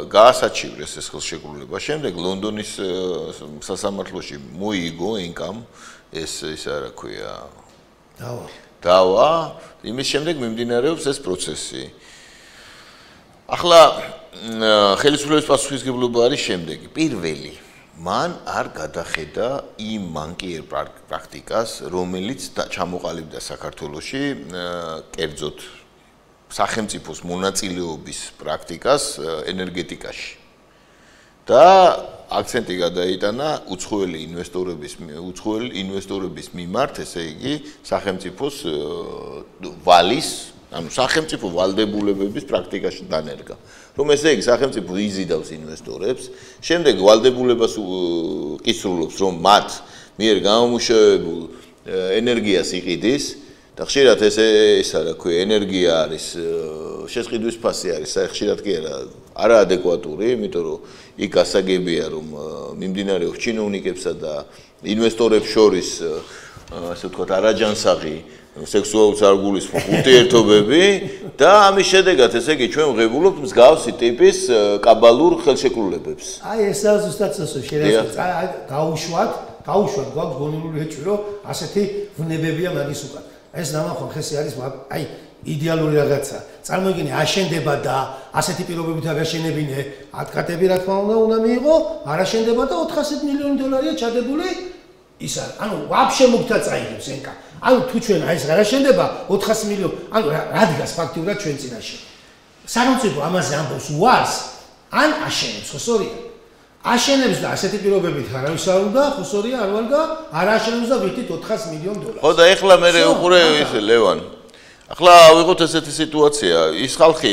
გაასაჩივრეს ეს ხელშეკრულება. შემდეგ ლონდონის სასამართლოში მოიგო ინკამ ეს რა ქვია დავა. იმის შემდეგ მიმდინარეობს ეს პროცესი. ახლა ხელისუფლების პასუხისმგებლობა არის შემდეგი. პირველი მან არ გადახედა იმ მანკიერ პრაქტიკას, რომელიც ჩამოყალიბდა საქართველოში, კერძოდ სახელმწიფოს მონაწილეობის პრაქტიკას ენერგეტიკაში. და აქცენტი გადაიტანა უცხოელი ინვესტორების მიმართ, ესე იგი, სახელმწიფოს ვალის, ანუ სახელმწიფო ვალდებულებების პრაქტიკაში დანერგა. რომ ესე იგი სახელმწიფო იზიდავს ინვესტორებს, შემდეგ ვალდებულებას ყისრულობს, რომ მათ მიერ გამომუშავებულ ენერგიას იყიდის და ხშირად ეს რა ქვია, ენერგია არის შესყიდვის ფასი არის, ხშირად კი არაადეკვატური, იმიტომ რომ იქ გასაგებია, რომ მიმდინარეობს ჩინოვნიკებსა და ინვესტორებს შორის ასე ვთქვათ, არაჯანსაღი სექსუალური სარგულისხმო ურთიერთობები და ამის შედეგად, ესე იგი, ჩვენ ვღებულობთ მსგავსი ტიპის კაბალურ ხელშეკრულებებს. აი ესა ზუსტად შეიძლება გაუშვათ გვაქვს გონივრული ეჭვი, რომ ასეთი ვნებებია მაგის უკან. ეს ნამახვალ ხესი არის, აი იდეალური რაღაცა. წარმოიდგინე, აშენდება და ასეთი პირობებით აღაშენებინე, ათკატები რა თქმა უნდა მიიღო, არ აშენდება და $400 მილიონია ჩადებული ის არის. ანუ ვაფშე მოგთა წაიღებს ენკა. ანუ თუ ჩვენ აი ეს გარაშენდება 400 მილიონი, ანუ რა დგას ფაქტიურად ჩვენ წინაშე. სახელმწიფო ამაზე ამბობს უარს, ან აშენებს, ხო სწორია? აშენებს და ასეთი პირობებით არავის არ უნდა, ხო სწორია, არ ვარგა, არ აშენებს და ვიხდით $400 მილიონი. ხო და ეხლა მე უყურე ის ლევან. ახლა ვიღოთ ესეთი სიტუაცია, ის ხალხი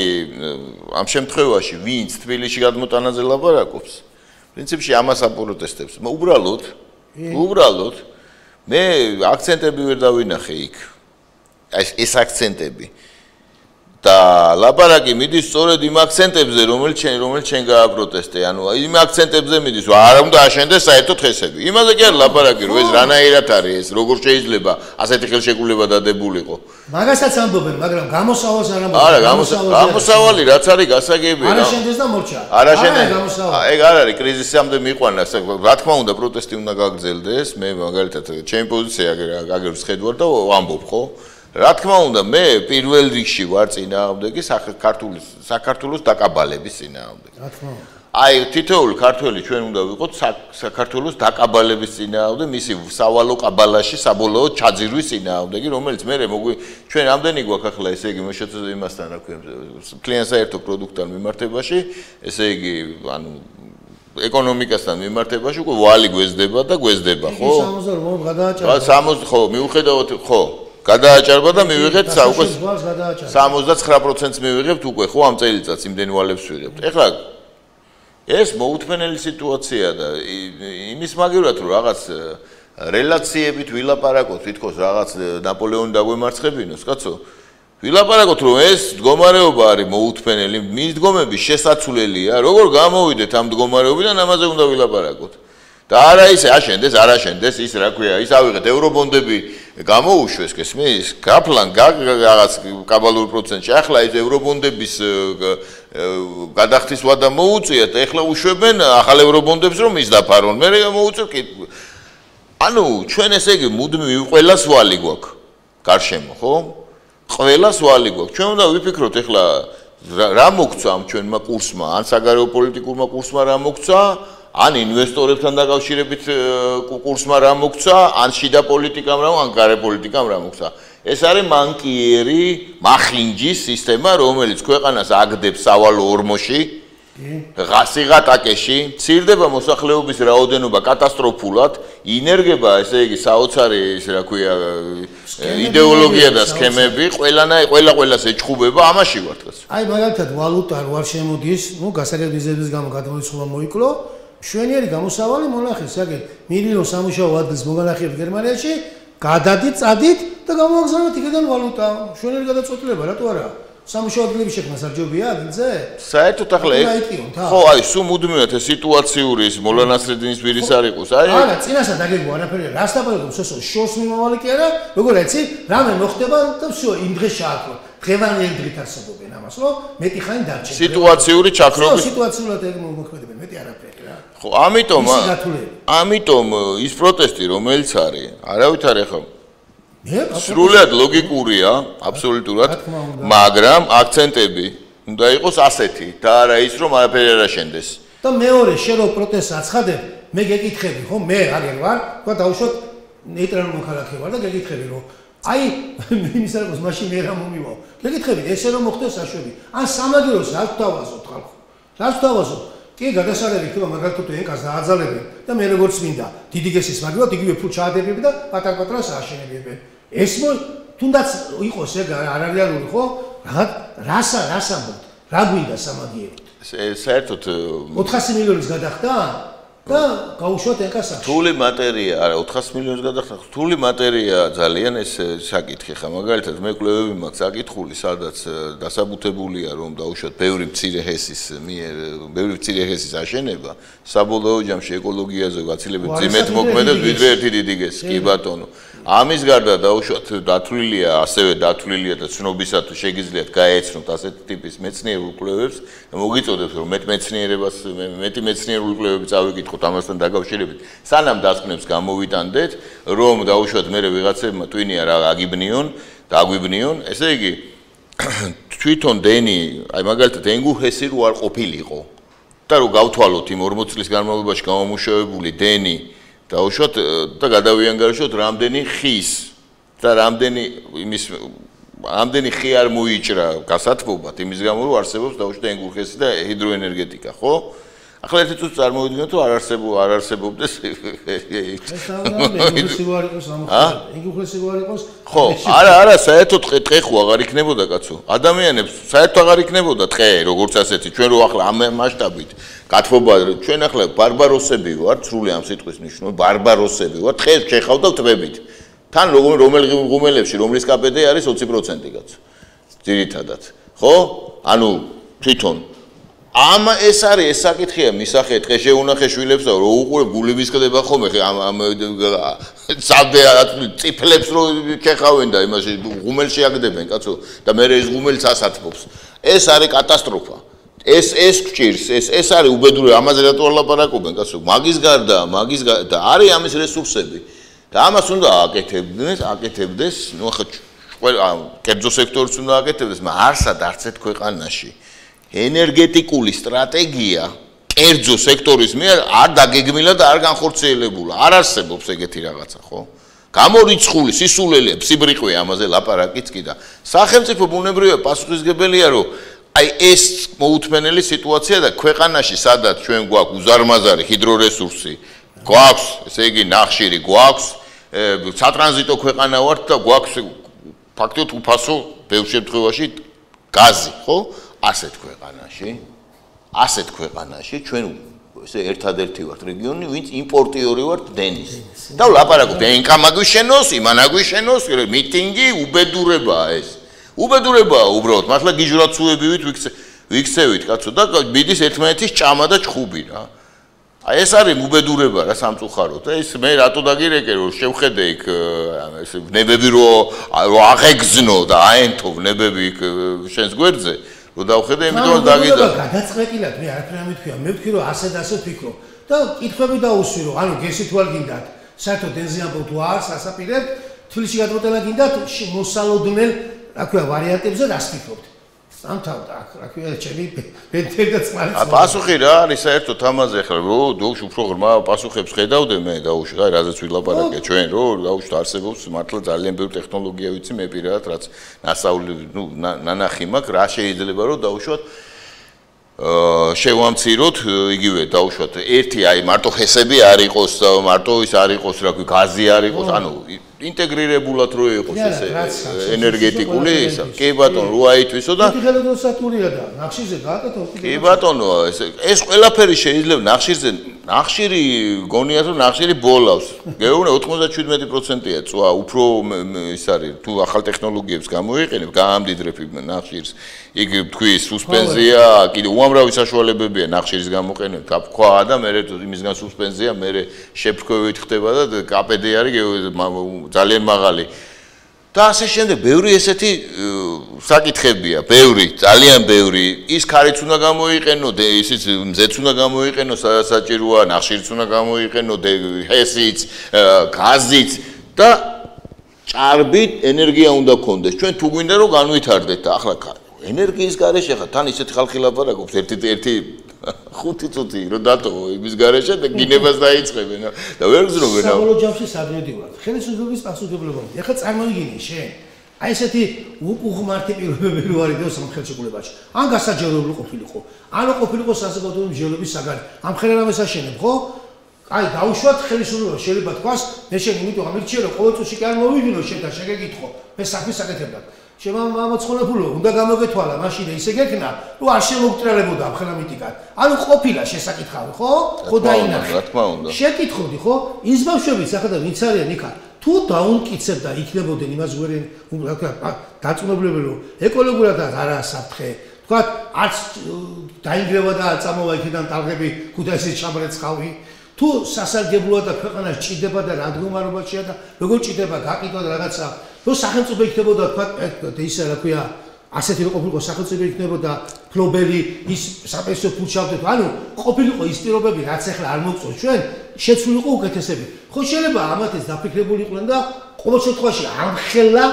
ამ შემთხვევაში, ვინც თბილისში გადმოტანაზე ლაპარაკობს, პრინციპში ამას აპროტესტებს. უბრალოდ მე აქცენტები ვერ დავინახე იქ. ეს აქცენტები. და ლაპარაკი მიდის სწორედ იმ აქცენტებზე, რომელიც ჩვენ გააპროტესტე. ანუ იმ აქცენტებზე მიდის, რომ არ უნდა აშენდეს საერთოდ ხესები. იმაზე კი არ ლაპარაკი, რომ ეს რანაირად არის ეს, როგორ შეიძლება ასეთი ხელშეკრულება დადებულიყო. მაგასაც ამბობენ, მაგრამ გამოსავალს არ ამბობენ. არა, გამოსავალი რაც არის გასაგებია. არ აშენდეს და მორჩა. არ აშენდეს. ეგ არ არის კრიზისამდე მიყვანა. რა თქმა უნდა, პროტესტი უნდა გაგრძელდეს. მე მაგალითად ჩემი პოზიცია აგერ ვხედავ და ვამბობ, ხო? რა თქმა უნდა, მე პირველ რიგში ვარ წინააღმდეგი საქართველოს დაკაბალების წინააღმდეგი. რა თქმა უნდა. აი, თითოეული ქართველი ჩვენ უნდა ვიყოთ საქართველოს დაკაბალების წინააღმდეგ, მისი სავალო კაბალაში საბოლოოდ ჩაძირვის წინააღმდეგი, რომელიც მე ჩვენ ამდენი გვაქვს ახლა, ესე იგი, მოშეწოდება იმასთან, რა ქვია, კლიანტ-საერთო პროდუქტთან მიმართებაში, ესე იგი, ანუ ეკონომიკასთან მიმართებაში უკვე ვალი გვეზდება და გვეზდება, ხო? 60 გადააჭარბა. 60, ხო, მიუხედავად, ხო. გადააჭარბა და მივიღეთ უკვე 79%-ს მივიღებთ უკვე ხო ამ წელიწადს იმდენ ვალებს ვიღებთ. ეხლა ეს მოუთმენელი სიტუაციაა და იმის მაგივრად რომ რაღაც რელაციებით ვილაპარაკოთ, თითქოს რაღაც ნაპოლეონი დაგვემარცხებინოს, კაცო. ვილაპარაკოთ რომ ეს მდგომარეობა არის მოუთმენელი, მიდგომები შესაძულელია, როგორ გამოვიდეთ ამ მდგომარეობიდან, ამაზე უნდა ვილაპარაკოთ. და არა ისე აშენდეს, არ აშენდეს, ის რა ქვია, ის ავიღეთ ევრობონდები გამოუშვეს, გესმის? გაფლან რაღაც კაბალურ პროცენტში. ახლა ეს ევრობონდების გადახდის ვადა მოუწიათ, ახლა უშვებენ ახალ ევრობონდებს რომ ის დაფარონ. მე მოუწევ კი. ანუ ჩვენ ესე იგი მუდმივი ყველას ვალი გვაქვს. გარშემო, ხო? ყველას ვალი გვაქვს. ჩვენ უნდა ვიფიქროთ ახლა რა მოგცა ამ ჩვენმა კურსმა, ან საგარეო პოლიტიკურმა კურსმა რა მოგცა? ან ინვესტორებთან დაკავშირებით კურსმა რა მოგცა, ან შიდა პოლიტიკამ რა, ან გარე პოლიტიკამ რა მოგცა. ეს არის მანკიერი, მახინჯის სისტემა, რომელიც ქვეყანას აგდებს სავალო ორმოში, სიღატაკეში, მცირდება მოსახლეობის რაოდენობა კატასტროფულად, ინერგება, ესე იგი, საოცარი ის რა ქვია, იდეოლოგია და სქემები, ყველას ეჭხუბება, ამაში ვარ დღეს. აი, მაგალითად, ვალუტა რო არ შემოდის, გასაგებ მიზეზების გამო გადმოიცვალა მოიკლო. მშვენიერი გამოსავალი მონახეს, აგე მილიონ სამუშაო ადგილს მოგანახებთ გერმანიაში, გადადით, წადით და გამოგზავნოთ იქიდან ვალუტა. მშვენიერი გადაწყვეტილება, რატო არა? სამუშაო ადგილების შექმნა სარჯობია ადგილზე? საერთოდ ახლა ხო, აი, სულ მუდმივად ეს სიტუაციური ის მოლანასრეძინის ვირის არ იყოს. არა, წინასა დაგეგმვა არაფერი. რას დაბალებს შორს მიმავალი კი არა, როგორ ეცი, რამე მოხდება და всё, იმ დღეს ჩააქრო. დღევანდელი დღით არსებობენ ამას, რომ მეტი ხანი დარჩენ. სიტუაციური ჩაქრობის. სიტუაციურად მოქმედებენ, მეტი არაფერი რა. ხო, ამიტომ ის პროტესტი რომელიც არის, არავითარი ხო სრულად ლოგიკურია, აბსოლუტურად, მაგრამ აქცენტები უნდა იყოს ასეთი და არა ის რომ არაფერი არ აშენდეს. და მეორე შენ რო პროტესტს აცხადებ, მე გეკითხები, ხო, მე აგერ ვარ, თქვა დავუშვათ ნეიტრალური მოქალაქე ვარ და გეკითხები რომ აი იმის არ იყოს მაშინ მე რა მომივაო. გეკითხებით ესე რომ მოხდეს საშვები. ან სამაგეროს რას დავაზოთ ხალხო? რას დავაზოთ? კი გადასაღები ხდება მაგალითად ენკას დააძალებენ და მე როგორც მინდა დიდი გესის მაგალითად იგივე ფულ ჩაადებები და პატარ-პატარა სააშენებებენ. ეს თუნდაც იყოს ეგ არარეალური ხო? რას ამბობთ? რა გვინდა სამაგიეროდ? საერთოდ 400 მილიონის გადახდა და გაუშვათ ენკას. რთული მატერია, არა 400 მილიონის გადახდა, რთული მატერია ძალიან ეს საკითხი ხა მაგალითად მე კვლევები მაქვს საკითხული, სადაც დასაბუთებულია რომ დაუშვათ ბევრი მცირე ჰესის აშენება საბოლოო ჯამში ეკოლოგიაზე გაცილებით ძიმედ მოქმედებს ვიდრე ერთი დიდი გესი, კი ბატონო. ამის გარდა დაუშვათ ასევე დათვლილია და ცნობისათვის შეგიძლიათ გაეცნოთ ასეთი ტიპის მეცნიერულ კვლევებს და მოგიწოდებს რომ მეტი მეცნიერული კვლევები წავიკითხოთ ამასთან დაკავშირებით სანამ დასკვნებს გამოვიტანდეთ რომ დაუშვათ მე ვიღაცებმა ტვინია რა აგვიბნიონ ესე იგი თვითონ დენი აი მაგალითად ენგუჰესი რო არ ყოფილიყო და რო გავთვალოთ იმ 40 წლის განმავლობაში გამომუშავებული დენი დაუშვათ და გადავიანგარიშოთ რამდენი ხის და რამდენი ხი არ მოიჭრა გასათბობად იმის გამო რომ არსებობს დაუშვათ ენგუჰესი და ჰიდროენერგეტიკა ხო ახლა ერთი წუთი წარმოვიდგინოთ რომ არ არსებობდეს ხო არა საერთოდ ტყე ხო აღარ იქნებოდა კაცო ადამიანებს საერთოდ აღარ იქნებოდა ტყე როგორც ასეთი ჩვენ რო ახლა ამ მასშტაბით გათბობა ჩვენ ახლა ბარბაროსები ვართ სრული ამ სიტყვის ნიშნულობა ბარბაროსები ვართ ტყეს შეხავდა ტბებით თან რომელ ღუმელებში რომლის კაპიტე არის 20% კაცო ძირითადად ხო ანუ თვითონ ეს არის ეს საკითხია მისახე ტყე შეუნახე შვილებს და რო უყურებ გულების ხდება ხოლმე ამ სავდე წიფლებს რო შეხავენ და იმაში ღუმელში აგდებენ კაცო და მე ეს ღუმელს ასათბობს ეს არის კატასტროფა ეს გჭირს ეს არის უბედური ამაზე რატო არ ლაპარაკობენ კაცო მაგის გარდა და არის ამის რესურსები და ამას უნდა აკეთებდეს ნუ ახლა ყველა კერძო სექტორიც უნდა აკეთებდეს მაგრამ არც ერთ ქვეყანაში ენერგეტიკული სტრატეგია კერძო სექტორის მიერ არ დაგეგმილა და არ განხორციელებულა. არ არსებობს ეგეთი რაღაცა, ხო? გამორიცხული სისულელეებს სიბრიყვე ამაზე ლაპარაკიც კი და სახელმწიფო ბუნებრივია პასუხისგებელია რომ აი ეს მოუთმენელი სიტუაცია და ქვეყანაში სადაც ჩვენ გვაქვს უზარმაზარი ჰიდრორესურსი, გვაქვს, ესე იგი ნახშირი გვაქვს, სატრანზიტო ქვეყანა ვართ და გვაქვს ფაქტობრივად უფასო ბევრ შემთხვევაში გაზი, ხო? ასეთ ქვეყანაში ჩვენ ესე ერთადერთი ვართ რეგიონი, ვინც იმპორტიორი ვართ დენის. და ლაპარაკობთ ენკა მაგვიშენოს, იმან აგვიშენოს, მიტინგი უბედურებაა ეს. უბედურებაა უბრალოდ, მართლა გიჟრაცუებივით ვიქცევით, კაცო და მიდის ერთმანეთის ჭამა და ჩხუბი რა. აი ეს არის უბედურება რა სამწუხაროდ. ეს მე რატო დაგირეკე რომ შევხედე იქ ეს ნებები რო აღეგზნო და აენთო ნებები იქ შენს გვერდზე. რო დავხედე, იმიტომ დაგიდა. გადაწყვეტილად მე არაფერ არ მithქვია. მე ვთქვი რომ ასე და ასე ვფიქრო. და კითხვები დაუსვი რომ ანუ გესით ვარ გინდათ. საერთოდ ენზე ამბობ თუ არ სასაპირებ, თბილისში გადმოტანა გინდათ მოსალოდნელ, რა ქვია, ვარიანტებზე რას ფიქრობთ? სამთავროდ რა ქვია, ჩემი ბენთელი და წყალი. პასუხი რა არის საერთოდ ამაზე ახლა რომ დოუშვ უფრო ღრმა პასუხებს ხედავდე მე დაუშვ რა რაზეც ვილაპარაკე ჩვენ რომ დაუშვ არსებობს მართლა ძალიან ბევრი ტექნოლოგია ვიცი მე პირადად რაც ნასაული ნუ ნანახი მაქვს რა შეიძლება რომ დაუშვათ შევამციროთ იგივე დაუშვათ ერთი აი მარტო ჰესები არ იყოს მარტო ის არ იყოს რა ქვია გაზი არ იყოს ანუ ინტეგრირებულად რო იყოს ესე ენერგეტიკული ისა კი ბატონო რო აითვისო და ხელოსათურია და ნახშირზე გააკეთო კი ბატონო ეს ყველაფერი შეიძლება ნახშირი გონია რომ ნახშირი ბოლავს. გეუბნე 97%-ია წვა, უფრო ის არის, თუ ახალ ტექნოლოგიებს გამოიყენებ, გაამდიდრებ ნახშირს. იქ თქვი სუსპენზია, კიდე უამრავი საშუალებებია ნახშირის გამოყენება, გაფქვა და მე იმისგან სუსპენზია, მე შეფრქვევით ხდება და კაპედი არის ძალიან მაღალი. და ასე შემდეგ, ბევრი ესეთი საკითხებია, ბევრი, ძალიან ბევრი. ის ქარიც უნდა გამოიყენო, ისიც მზეც უნდა გამოიყენო, საჭიროა, ნახშირიც უნდა გამოიყენო, ჰესიც, გაზიც და ჭარბით ენერგია უნდა გქონდეს. ჩვენ თუ გვინდა რომ განვითარდეთ და ახლა ენერგიის გარეშე ხა თან ისეთი ხალხი ლაპარაკობს, ერთი 5 წუთი რომ დატოვო იმის გარეშე და გინებას დაიწყებენ და ვერ გზნობენ. საბოლოო ჯამში სადმედივად. ხელისუფლების პასუხისმგებლობა. ეხლა წარმოვიდგინე შენ. აი ესეთი უღმართი პირობები რო არის და ხელშეკრულებაში. ან გასაჯერებლო ყოფილიყო, ან ყოფილიყო საზოგადოებრივი მსჯელობის საგანი. ამ ხელერამეს აშენებ, ხო? აი დაუშვათ ხელისუფლება, შეიძლება თქვას, მე შენ იმიტომ ამირჩიე რომ ყოველ წუთში კი არ მოვიდინო შენთან შეგეკითხო, მე საქმის საკეთებდა. შემამოცხონებულო, უნდა გამოგეთვალა, მაშინ ისე გექნა, რომ არ შემოგტრალებოდა ამ ხელამიტიკად. ანუ ყოფილა შესაკითხავი, ხო? ხო დაინახე. რა თქმა უნდა. შეკითხოდი, ხო? ის ბავშვები საერთოდ ვინც არიან იქა? თუ დაუნკიცებ და იქნებოდნენ იმას გვერენ, დაწუნებულები რომ ეკოლოგიურად არაა საფრთხე. თქვათ, არც დაინგრევა და წამოვა იქიდან ტალღები, ქუთაისის ჩამრეცხავი. თუ სასარგებლოა და ქვეყანა ჭირდება და რადგომარობაშია და როგორ ჭირდება გაყიდვა და რაღაცა რომ სახელმწიფო იქნებოდა თქვა ისე რა ქვია ასეთი რო ყოფილიყო სახელმწიფო იქნებოდა ფლობელი ის საპენსიო ფულშავდეთ ანუ ყოფილიყო ის პირობები რაც ახლა არ მოგწონს ჩვენ შეცვლილიყო უკეთესები ხო შეიძლება ამათაც დაფიქრებული იყვნენ და ყოველ შემთხვევაში ამხელა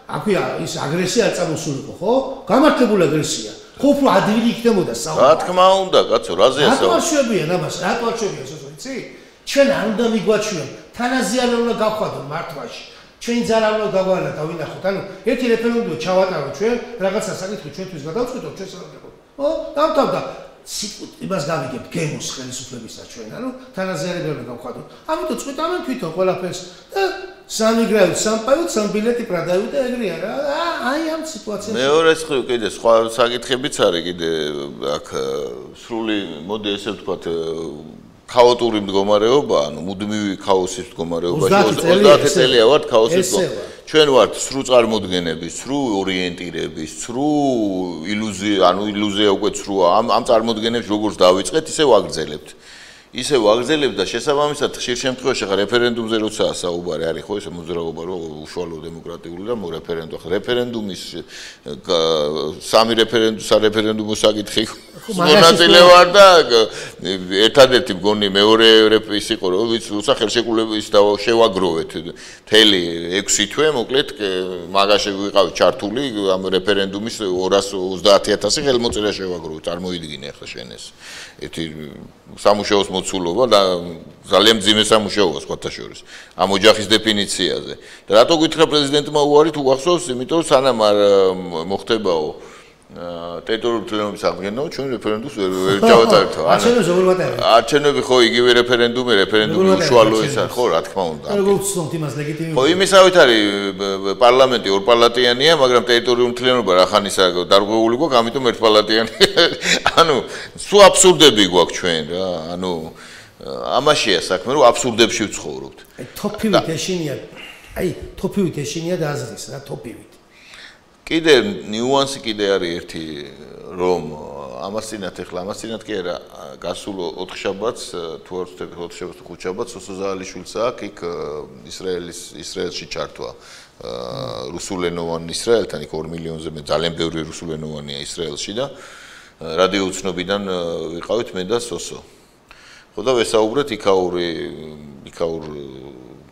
აქვია ის აგრესია არ წამოსულიყო ხო გამართებული აგრესია ხო უფრო ადვილი იქნებოდა საუბარი რა თქმა უნდა კაცო რაზეა საუბარი რატო არ შვებიან ამას რატო არ შვებიან იცი ჩვენ არ უნდა მიგვაჩვიონ თანაზიანო უნდა გავხადო მართვაში ჩვენ ძალიან უნდა გავავალოთ და ვინახოთ ანუ ერთი რეფერენდუმი ჩავატარო ჩვენ რაღაცა საკითხი ჩვენთვის გადავწყვიტოთ ჩვენ სახელმწიფო ხო დამთავრდა იმას გავიგებთ გემოს ხელისუფლებისა ჩვენ ანუ თანაზიანებელმა გავხადოთ ამიტომ წვიტავენ თვითონ ყველაფერს და სამი გრაუდ სამპაიოთ სამ ბილეთი პრადავით და ეგრეა რა აი ამ სიტუაციაში მეორე მხრივ კიდე სხვა საკითხებიც არის კიდე აქ სრული მოდი ესე ვთქვათ ქაოტური მდგომარეობა, ანუ მუდმივი ქაოსის მდგომარეობაში 30 წელია ვართ ქაოსის ჩვენ ვართ სრულ წარმოდგენების, სრულ ორიენტირების, სრულ ილუზია, ანუ ილუზია უკვე სრუა. ამ წარმოდგენებს როგორც დავიწყეთ, ისე ვაგრძელებთ. ისე ვაგრძელებთ და შესაბამისად ხშირ შემთხვევაში ხა რეფერენდუმზე როცაა საუბარი არის ხო ესე მოძრაობა რომ უშუალო დემოკრატიული და რეფერენდუმი. რეფერენდუმის სამი სარეფერენდუმო საკითხი მონაწილე ვარ და ერთადერთი მგონი მეორე ის იყო რომ ვიც სახელშეკრულების და შევაგროვეთ მთელი 6 თვე მოკლედ მაგაში ვიყავით ჩართული ამ რეფერენდუმის 230,000 ხელმოწერა შევაგროვეთ წარმოიდგინე ახლა შენ ეს ერთი სამუშაოს მოცულობა და ძალიან მძიმე სამუშაოა სხვათა შორის ამ ოჯახის დეფინიციაზე და რატო გითხრა პრეზიდენტმა უარი თუ გახსოვს იმიტომ სანამ არ მოხდებაო ტერიტორიული თლიანობის აღდგენა ჩვენ რეფერენდუმს ვერ ჩავატარებთ არჩევნები ხო იგივე რეფერენდუმი უშუალო ისა ხო რა თქმა უნდა როგორ ვცნობთ იმას ლეგიტიმი ხო იმისავით არის პარლამენტი ორპალატიანია მაგრამ ტერიტორიული თლიანობა რახანისა დარღვეული გვაქვს ამიტომ ერთპალატიანი ანუ სულ აბსურდები გვაქვს ჩვენ რა ანუ ამაშია საქმე რომ აბსურდებში ვცხოვრობთ თოფივით ეშინია და აზრის რა თოფივით კიდე ნიუანსი კიდე არის ერთი რომ ამასწინათ კი არა გასულ 4 შაბათს თუ არ ვცდები 4 შაბათს თუ 5 შაბათს სოსოზაალიშვილს აქვს იქ ისრაელში ჩართვა რუსულენოვანი ისრაელთან იქ 2 მილიონზე მე ძალიან ბევრი რუსულენოვანია ისრაელში და რადიო უცნობიდან ვიყავით მე და სოსო ხო და ვესაუბრეთ იქაურ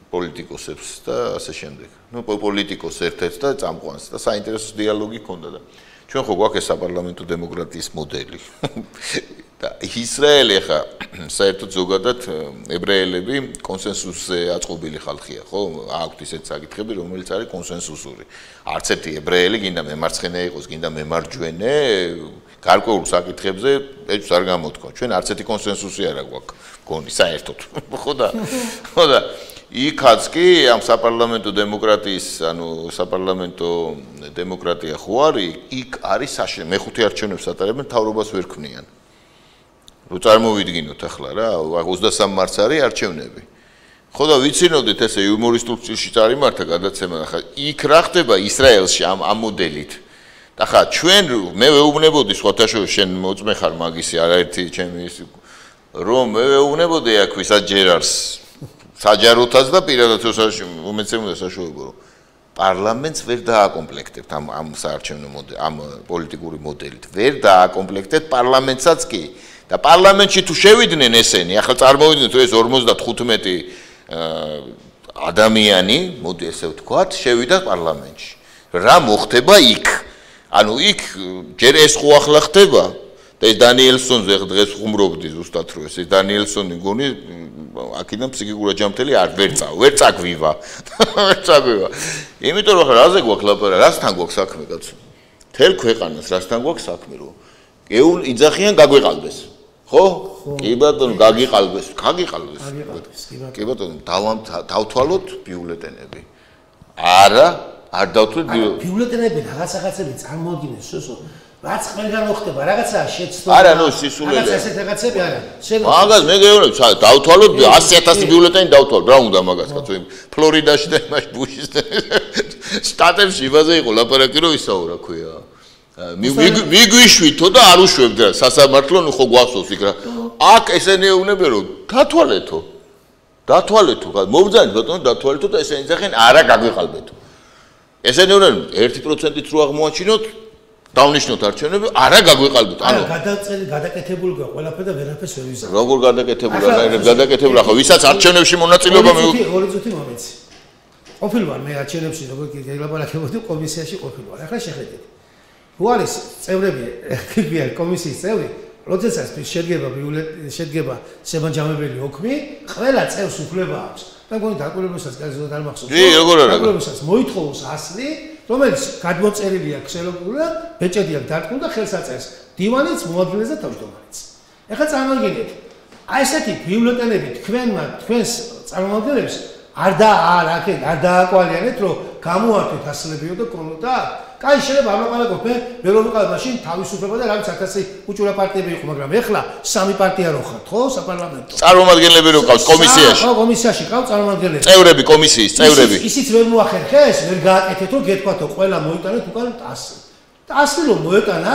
პოლიტიკოსებს და ასე შემდეგ. ნუ პოლიტიკოს ერთ-ერთ და წამყვანს და საინტერესო დიალოგი ჰქონდა და ჩვენ ხო გვაქვს საპარლამენტო დემოკრატიის მოდელი. და ისრაელი ხა საერთოდ ზოგადად ებრაელები კონსენსუსზე აწყობილი ხალხია, ხო? აქვთ ისეთ საკითხები, რომელიც არის კონსენსუსური. არც ერთი ებრაელი გინდა მემარცხენე იყოს, გინდა მემარჯვენე, გარკვეულ საკითხებზე ეჭვს არ გამოთქვა. ჩვენ არც ერთი კონსენსუსი არ აქვს, გონი საერთოდ. ხო და იქაც კი ამ საპარლამენტო დემოკრატიის, ანუ საპარლამენტო დემოკრატია ხო არის, იქ არის მეხუთე არჩევნებს ატარებენ, მთავრობას ვერ ქმნიან. რო წარმოვიდგინოთ ახლა რა 23 მარტს არის არჩევნები ხო და ვიცინოდეთ ესე იუმორისტულ სტილში წარიმართა გადაცემა ახლა იქ რა ხდება ისრაელში ამ მოდელით და ხა ჩვენ მე ვეუბნებოდი სხვათაშორის შენ მოწმე ხარ მაგისი არაერთი ჩემი ის რომ მე ვეუბნებოდი აქ ვისაც ჯერარს საჯაროთაც და პირადად უმეცემდა საშუალება რომ პარლამენტს ვერ დააკომპლექტებთ ამ საარჩევნო მოდელით ამ პოლიტიკური მოდელით ვერ დააკომპლექტებთ პარლამენტსაც კი და პარლამენტში თუ შევიდნენ ესენი ახლა წარმოვიდგინოთ ეს 55 ადამიანი მოდი ესე ვთქვათ შევიდა პარლამენტში რა მოხდება იქ ანუ იქ ჯერ ეს ხო ახლა ხდება და ეს დანიელსონზე დღეს ხუმრობდი ზუსტად რომ ეს დანიელსონი გონი აქედან ფსიქიკურად ჯამთელი არ ვერ წაგვივა იმიტომ რომ რაზე გვაქვს ლაპარაკი რასთან გვაქვს საქმე კაცო თელ ქვეყანას რასთან გვაქვს საქმე რომ იძახიან გაგვეყალბეს ხო კი ბატონო გაგიყალბეს კი ბატონო დავთვალოთ ბიულეტენები არა არ დავთვალოთ ბიულეტენები რაღაცები წარმოადგინეს სოსო რაც ყველგან მოხდება რაღაცა შეცდომა არა ნუ სისულელე რაღაცა ესეთ რაღაცები არა მაგას მე გეუბნები დავთვალოთ 100,000 ბიულეტენი დავთვალოთ რა უნდა მაგას კაცო ფლორიდაში და იმაში ბუშის შტატებში იმაზე იყო ლაპარაკი რომ ისაო რა ქვია მიგვიშვითო და არ უშვებთ რა სასამართლო ნუ ხო გვახსოვს იქ რა აქ ესენი ეუბნებიან რომ დათვალეთო მობრძანეთ ბატონო დათვალეთო და ესენი ძახენ არა გაგვეყალბეთო ესენი ეუბნებიან 1%-ით რო აღმოაჩინოთ დავნიშნოთ არჩევნები არა გაგვეყალბეთ ანუ გადაკეთებული გვაქვს ყველაფერი და ვერაფერს ვერ ვიზამ როგორ გადაკეთებული არა გადაკეთებული ახლა ვისაც არჩევნებში მონაწილეობა ორი წუთი მომეცი ყოფილვარ მე არჩევნებში როგორ გელაპარაკებოდი კომისიაში ყოფილვარ ახლა შეხედეთ თუ არის წევრები კი კომისიის წევრი როდესაც შედგება შემაჯამებელი ოქმი ყველა წევრს უფლება აქვს და მგონი დაკვირვებასაც კაცო არ მახსოვს დაკვირვებასაც მოითხოვოს ასლი რომელიც გადმოწერილია ქსელოგურად ბეჭედი აქვს დარტყმული და ხელს აწერს დივანიც მოადგილეს და თავმჯდომარეც ეხლა წარმოგიდგენთ აი ესეთი ბიულეტენები თქვენს წარმომადგენლებს არ დააკვალიანეთ რომ გამოართვეთ ასლებიო და კონოდა კაი შეიძლება არ მოყალიბოთ მე რომ ვიყავ მაშინ თავისუფლება და რაღაც 1000 უჭურა პარტიები იყო მაგრამ ეხლა სამი პარტია რო ხართ ხო საპარლამენტო წარმომადგენლები რო ყავს კომისიაში ხო კომისიაში ყავს წარმომადგენლები წევრები კომისიის წევრები ისიც ვერ მოახერხეს ვერ გააკეთეთ რომ გეთქვათო ყველა მოიტანეთ უკან ტასი რომ მოეტანა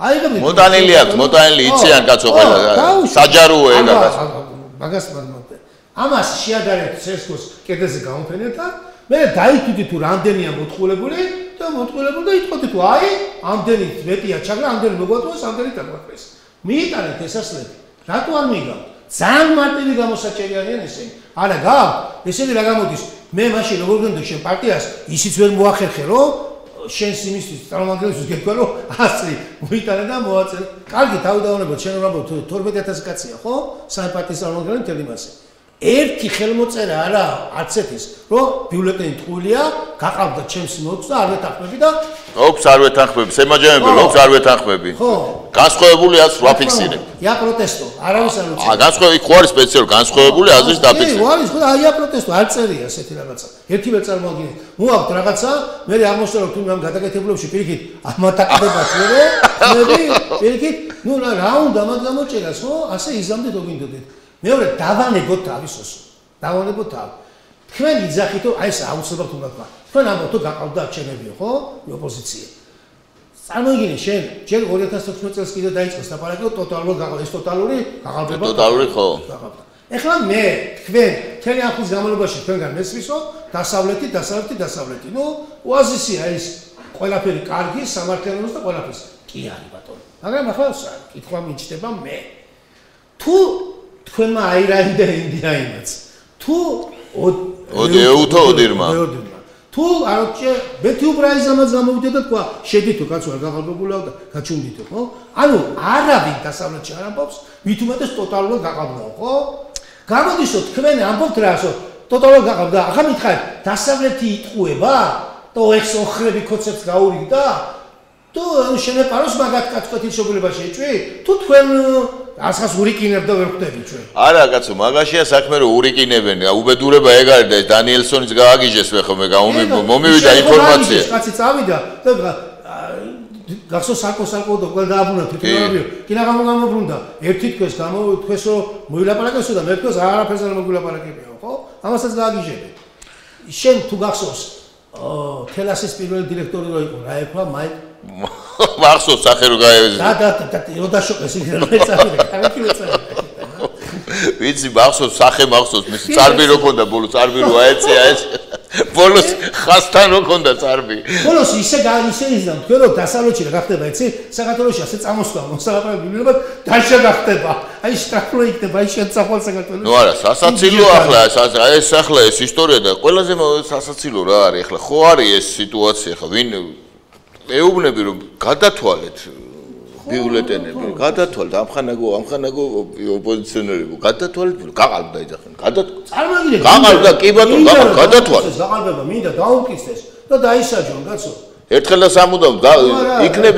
აიღებთ მოტანილი აქვს მოტანილი იციან კაცო ყველა საჯაროა ეგ მაგას ამას შეადარეთ სესკოს კედელზე გამოფენეთ და მე დაითვიდით თუ რამდენია მოწყულებული და იტყოდით თუ აი ამდენით მეტია ჩაგრა ამდენი მოგვატოს ამდენი დაგვაქვს მიიტანეთ ესასლები რატო არ მიიგავთ ძალიან მარტივი გამოსაჭერი არიან ესენი არა გაქვთ ესენი რა გამოდის მე მაშინ როგორ გქონდა შენ პარტიას ისიც ვერ მოახერხე რომ შენს იმისთვის წარმომადგენლებს გეკვა რომ ასლი მოიტანე და მოაწერ კარგი თავდაუნებოთ შენ რა 12000 კაცია ხო სამი პარტიის წარმომადგენლები მთელი მასე ერთი ხელმოწერა არა არცეთის რომ ბიულეტენი ტყუილია გაყავდა ჩემს ნოტს და არ ვეთანხმები და ოქს არ ვეთანხმები სემაჯამებელი ოქს არ ვეთანხმები განსხვავებული აზრს ვაფიქსირებ ია პროტესტო არავის არ უწევს განსხვავებული ხო არის სპეციალური განსხვავებული აზრის დაფიქსირება კი არის ხო აია პროტესტო არ წერია ესეთი რაღაცა ერთი ვერ წარმოგიდგენთ მოაქვს რაღაცა მე აღმოსავლო თუ ამ გადაკეთებულებში პირიქით ამატაკდებათ მე პირიქით ნუ რა უნდა მათ გამოჭერას ხო ასე იზამდეთ ოგინდოდეთ მეორე დავანებოთ თავისოს დავანებოთ თავ თქვენ იძახით რომ აი ეს აუცილებლად უნდა თქვა თქვენ ამბობთ რომ გაყავდა არჩევნებიო ხო ოპოზიცია წარმოგიდგენე შენ ჯერ 2016 წელს კიდე დაიწყო ლაპარაკი რომ ტოტალურად გაყავდა ეს ტოტალური გაყალბება ტოტალური ხო ეხლა მე თქვენ მთელი ამ ხნის განმავლობაში თქვენგან მესმისო დასავლეთი ნუ ოაზისია ის ყველაფერი კარგი სამართლიანობს და ყველაფერს კი არის ბატონო მაგრამ ახლა კითხვა მიჩნდება მე თუ თქვენმა აირაინდა ინდიაინაც თუ ოდირმა თუ არჩე ბეთი უბრაიზამაც გამოვიდა და თქვა შედითო კაცო არ გაყალბებულა და გაჩუნდითო ხო ანუ არავინ დასავლეთში არ ამბობს მით უმეტეს ტოტალურად გაყალბდა ხო გამოდის რომ თქვენ ამბობთ რასო ტოტალურად გაყალბდა ახლა მითხარით დასავლეთი იტყუება და ეს ოხრები კონცეფტს გაურიგდა თუ შენეპაროს მაგათ კაცკეთის შეგულებაში ეჭვი თუ თქვენ ასხას ურიკინებ და ვერ ხვდები ჩვენ არა კაცო მაგაშია საქმე რომ ურიკინებენ უბედურება ეგ არის და ეს დანიელსონიც გააგიჟეს მე ხომ მე მომივიდა ინფორმაცია კაცი წავიდა და გახსოვს საკო და დააბრუნა თვითონავიო. კინა გამობრუნდა. ერთი თქოს თქვენს რომ მოილაპარაკებსო და მე თქოს არაფერს არ მოგილაპარაკებიო, ხო? ამასაც გააგიჟებე. შენ თუ გახსოვს თელასის პირველი დირექტორი რო იყო, რა ეკვა მაიკ მახსოვს სახე რო გაევეზე. და როდაშოკეს იქ რა მეწავე, კარგი მეწავე. ვიცი მახსოვს სახე მახსოვს მისი წარბი რო ქონდა ბოლოს წარბი რო აეწია ეს ბოლოს ხასთან რო ქონდა წარბი ბოლოს ისე ისე თქვენ რომ დასავლეთში რა გახდება იცი საქართველოში ასე წამოსვლა მოსალაპარაკო ბიბლიოთეკა დაიშა გახდება აი შტრაფლო იქნება აი შეცახვალ საქართველოში ნუ არა სასაცილო ახლა ეს ახლა ეს ისტორია და ყველაზე სასაცილო რა არის ახლა ხო არის ეს სიტუაცია ხა ვინ ეუბნები რომ გადათვალეთ ბიულეტენები გადათვალეთ ამხანაგო ოპოზიციონერებო გადათვალეთ გაყალბდა იძახენ წარმოგიდგენთ გაყალბდა კი ბატონო გადათვალეთ გაყალბება მინდა დაუკისდეს და დაისაჯონ კაცო ერთხელ და სამუდამ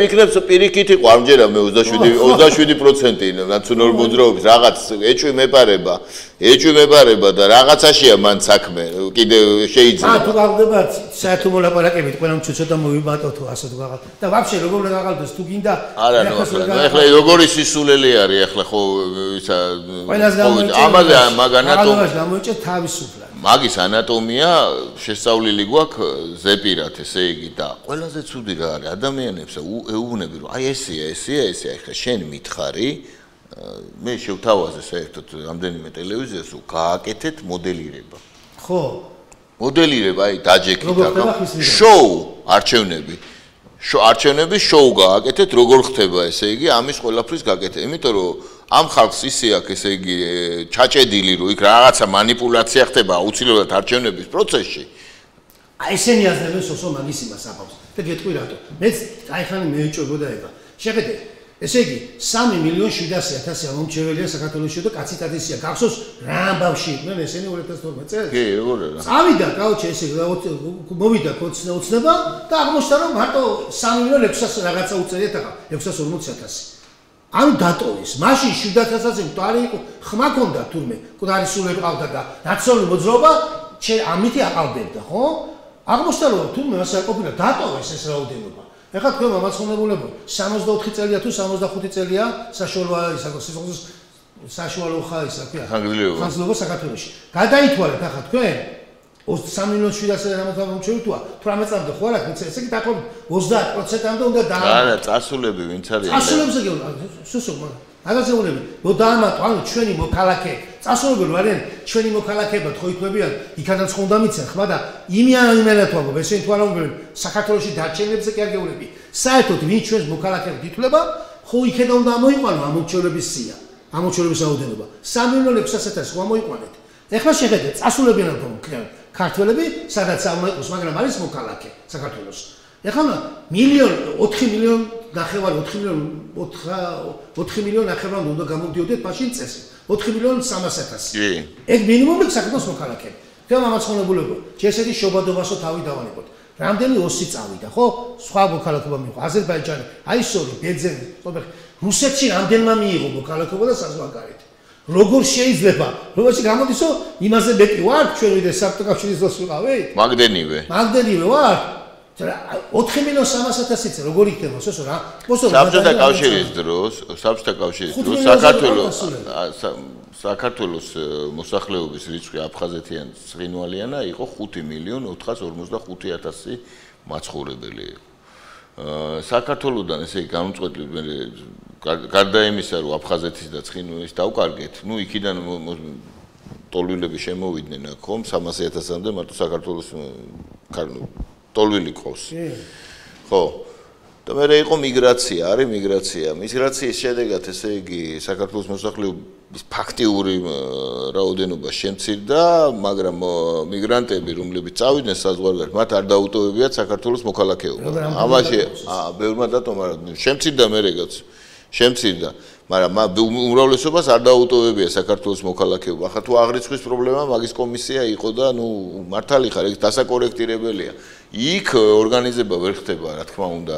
იქნებს პირიქით იყო ამჯერად მე 27% ნაციონალური მოძრაობის რაღაც ეჭვი მეპარება და რაღაცაშია მან საქმე კიდე შეიძლება თუ გავხდება საერთო მოლაპარაკებით ყველა ცოტა მოვიბატო თუ ასე თუ გაყალბ და ვაფშე როგორ უნდა გაყალბდეს თუ გინდა ახლა როგორი სისულელი არის ახლა ხო ისა ამაზე მაგანატო გამოიჭე თავისუფლად მაგის ანატომია შესწავლილი გვაქვს ზეპირად ესე იგი და ყველაზე ცუდი რა არის ადამიანებს ეუბნები რომ აი ესეა ახლა შენ მითხარი მე შევთავაზე საერთოდ რამდენიმე ტელევიზიას რომ გააკეთეთ მოდელირება ხო მოდელირება აი დაჯექით შოუ არჩევნები შოუ გააკეთეთ როგორ ხდება ესე იგი ამის ყველაფრის გაკეთება იმიტომ რომ ამ ხალხს ისე აქვს ესე იგი ჩაჭედილი რომ იქ რაღაცა манипуляცია ხდება აუცილებლად არჩევნების პროცესში აი ესენი აზრები სოსო მაგის იმას აბავს და გეტყვი რატო მეც აი ხანი მეეჭვებოდა ება შეხედე ესე იგი 3,700,000 ამომრჩეველია საქართველოსში და კაცი ტადისია გახსოვს რა ამბავში იყვნენ ესენი 2012 წელს კი როგორ არა წავიდა კაუჩი ესე მოვიდა ოცნება და აღმოჩნდა რომ მარტო 3,600,000 რაღაცა უწერიათ ახლა 640,000 ანუ დატოვეს. მაშინ 700,000 მკვდარი იყო, ხმა ქონდა თურმე, მკვდარი სულები ყავდა და ნაციონალური მოძრაობა ამით აყალბებდა, ხო? აღმოჩნდა რომ თურმე ასე არ ყოფილა, დატოვეს ეს რაოდენობა. ეხლა თქვენ მამაცხოვლებო 64 წელია თუ 65 წელია საშუალო ხაისა, ქვია. ხანგრძლივობა საქართველოში. გადაითვალეთ ახლა თქვენ 3,700,000 რამოთამომრჩეველი თუა 18 წამდე ხო არა ესე იგი დაახლოებით 30%-ამდე უნდა არა წასულები ვინც არის წასულებზე სუსო მაგაზეულები ნუ დაამატო ანუ ჩვენი მოქალაქე წასულები არიან ჩვენი მოქალაქეებად ხო იქვებიან იქადაც ხო უნდა მიცენ ხმა და იმიანად ვაგობ ესენი თუ არ ამბობენ საქართველოში დარჩენებზე კი არ გეულები საერთოდ ვინ ჩვენს მოქალაქეებს ითვლება ხო იქედა უნდა მოიყვანო ამომრჩევლების სია ამომრჩევლების რაოდენობა 3,600,000 ხო მოიყვანეთ ეხლა შეხედეთ წასულებიან რომ ქართველები სადაც არ მოიყოს მაგრამ არის მოქალაქე საქართველოს ეხლა 4 მილიონ ნახევარი უნდა გამოდიოდეთ მაშინ წესი 4,300,000 კი ეგ მინიმუმი საქართველოს მოქალაქე თქვენ მამაცხოვლებულებო ესეთი შობადობასო თავი დავანებოთ რამდენი ოსი წავიდა ხო სხვა მოქალაქეობა მიიღო აზერბაიჯანი აისორი ბერძენი რუსეთში რამდენმა მიიღო მოქალაქეობა და საზღვარგარეთ როგორ შეიძლება რომელში გამოდისო იმაზე მეტი ვარ ჩვენ ვიდრე საბჭოთა კავშირის დროს ვიყავით მაგდენივე ვარ 4,300,000 როგორ იქნება სოსო რა საბჭოთა კავშირის დროს საქართველოს მოსახლეობის რიცხვი აფხაზეთიან ცხინვალიანა იყო 5,455,000 მაცხოვრებელი იყო საქართველოსდან ესე განუწყვეტლივ გარდა იმისა რომ აფხაზეთის და ცხინვალის დავკარგეთ ნუ იქიდან ტოლვილები შემოვიდნენ ხომ 300,000-მდე მარტო საქართველოს ტოლვილი ყავს ხო და მე იყო მიგრაცია არის მიგრაციის შედეგად ესე იგი საქართველოს მოსახლეობის ფაქტიური რაოდენობა შემცირდა მაგრამ მიგრანტები რომლებიც წავიდნენ საზღვარგარეთ მათ არ დაუტოვებიათ საქართველოს მოქალაქეობა ამაში ბევრმა დატოვა შემცირდა მე რეგაც შემცირდა მაგრამ უმრავლესობას არ დაუტოვებია საქართველოს მოქალაქეობა ახლა თუ აღრიცხვის პრობლემა მაგის კომისია იყო და ნუ მართალი ხარ ეს დასაკორექტირებელია იქ ორგანიზება ვერ ხდება რა თქმა უნდა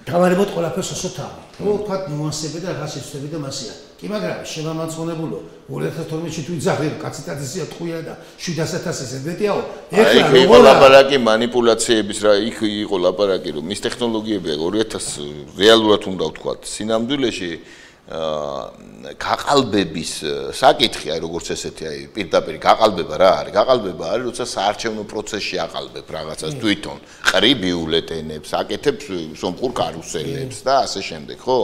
გავარებოთ ყველაფერს ოსო თავი. რო თქვა ნუანსები და რაღაც შეცდები და მასია. კი, მაგრამ შემამარცხონებულო 2012-ში თუ იძახე კაციტაცია ტყვია და 700.000-ზე მეტიაო. ეხლა იყო ლაპარაკი манипуляციების რა იქ იყო ლაპარაკი რომ ის ტექნოლოგიები 2000 რეალურად უნდა ვთქვა სინამდვილეში გაყალბების საკითხი აი როგორც ესეთი აი პირდაპირ გაყალბება რა არის გაყალბება არის როცა საარჩევნო პროცესში აყალბებ რაღაცას თვითონ ყრი ბიულეტენებს აკეთებს სომხურ კარუსელებს და ასე შემდეგ ხო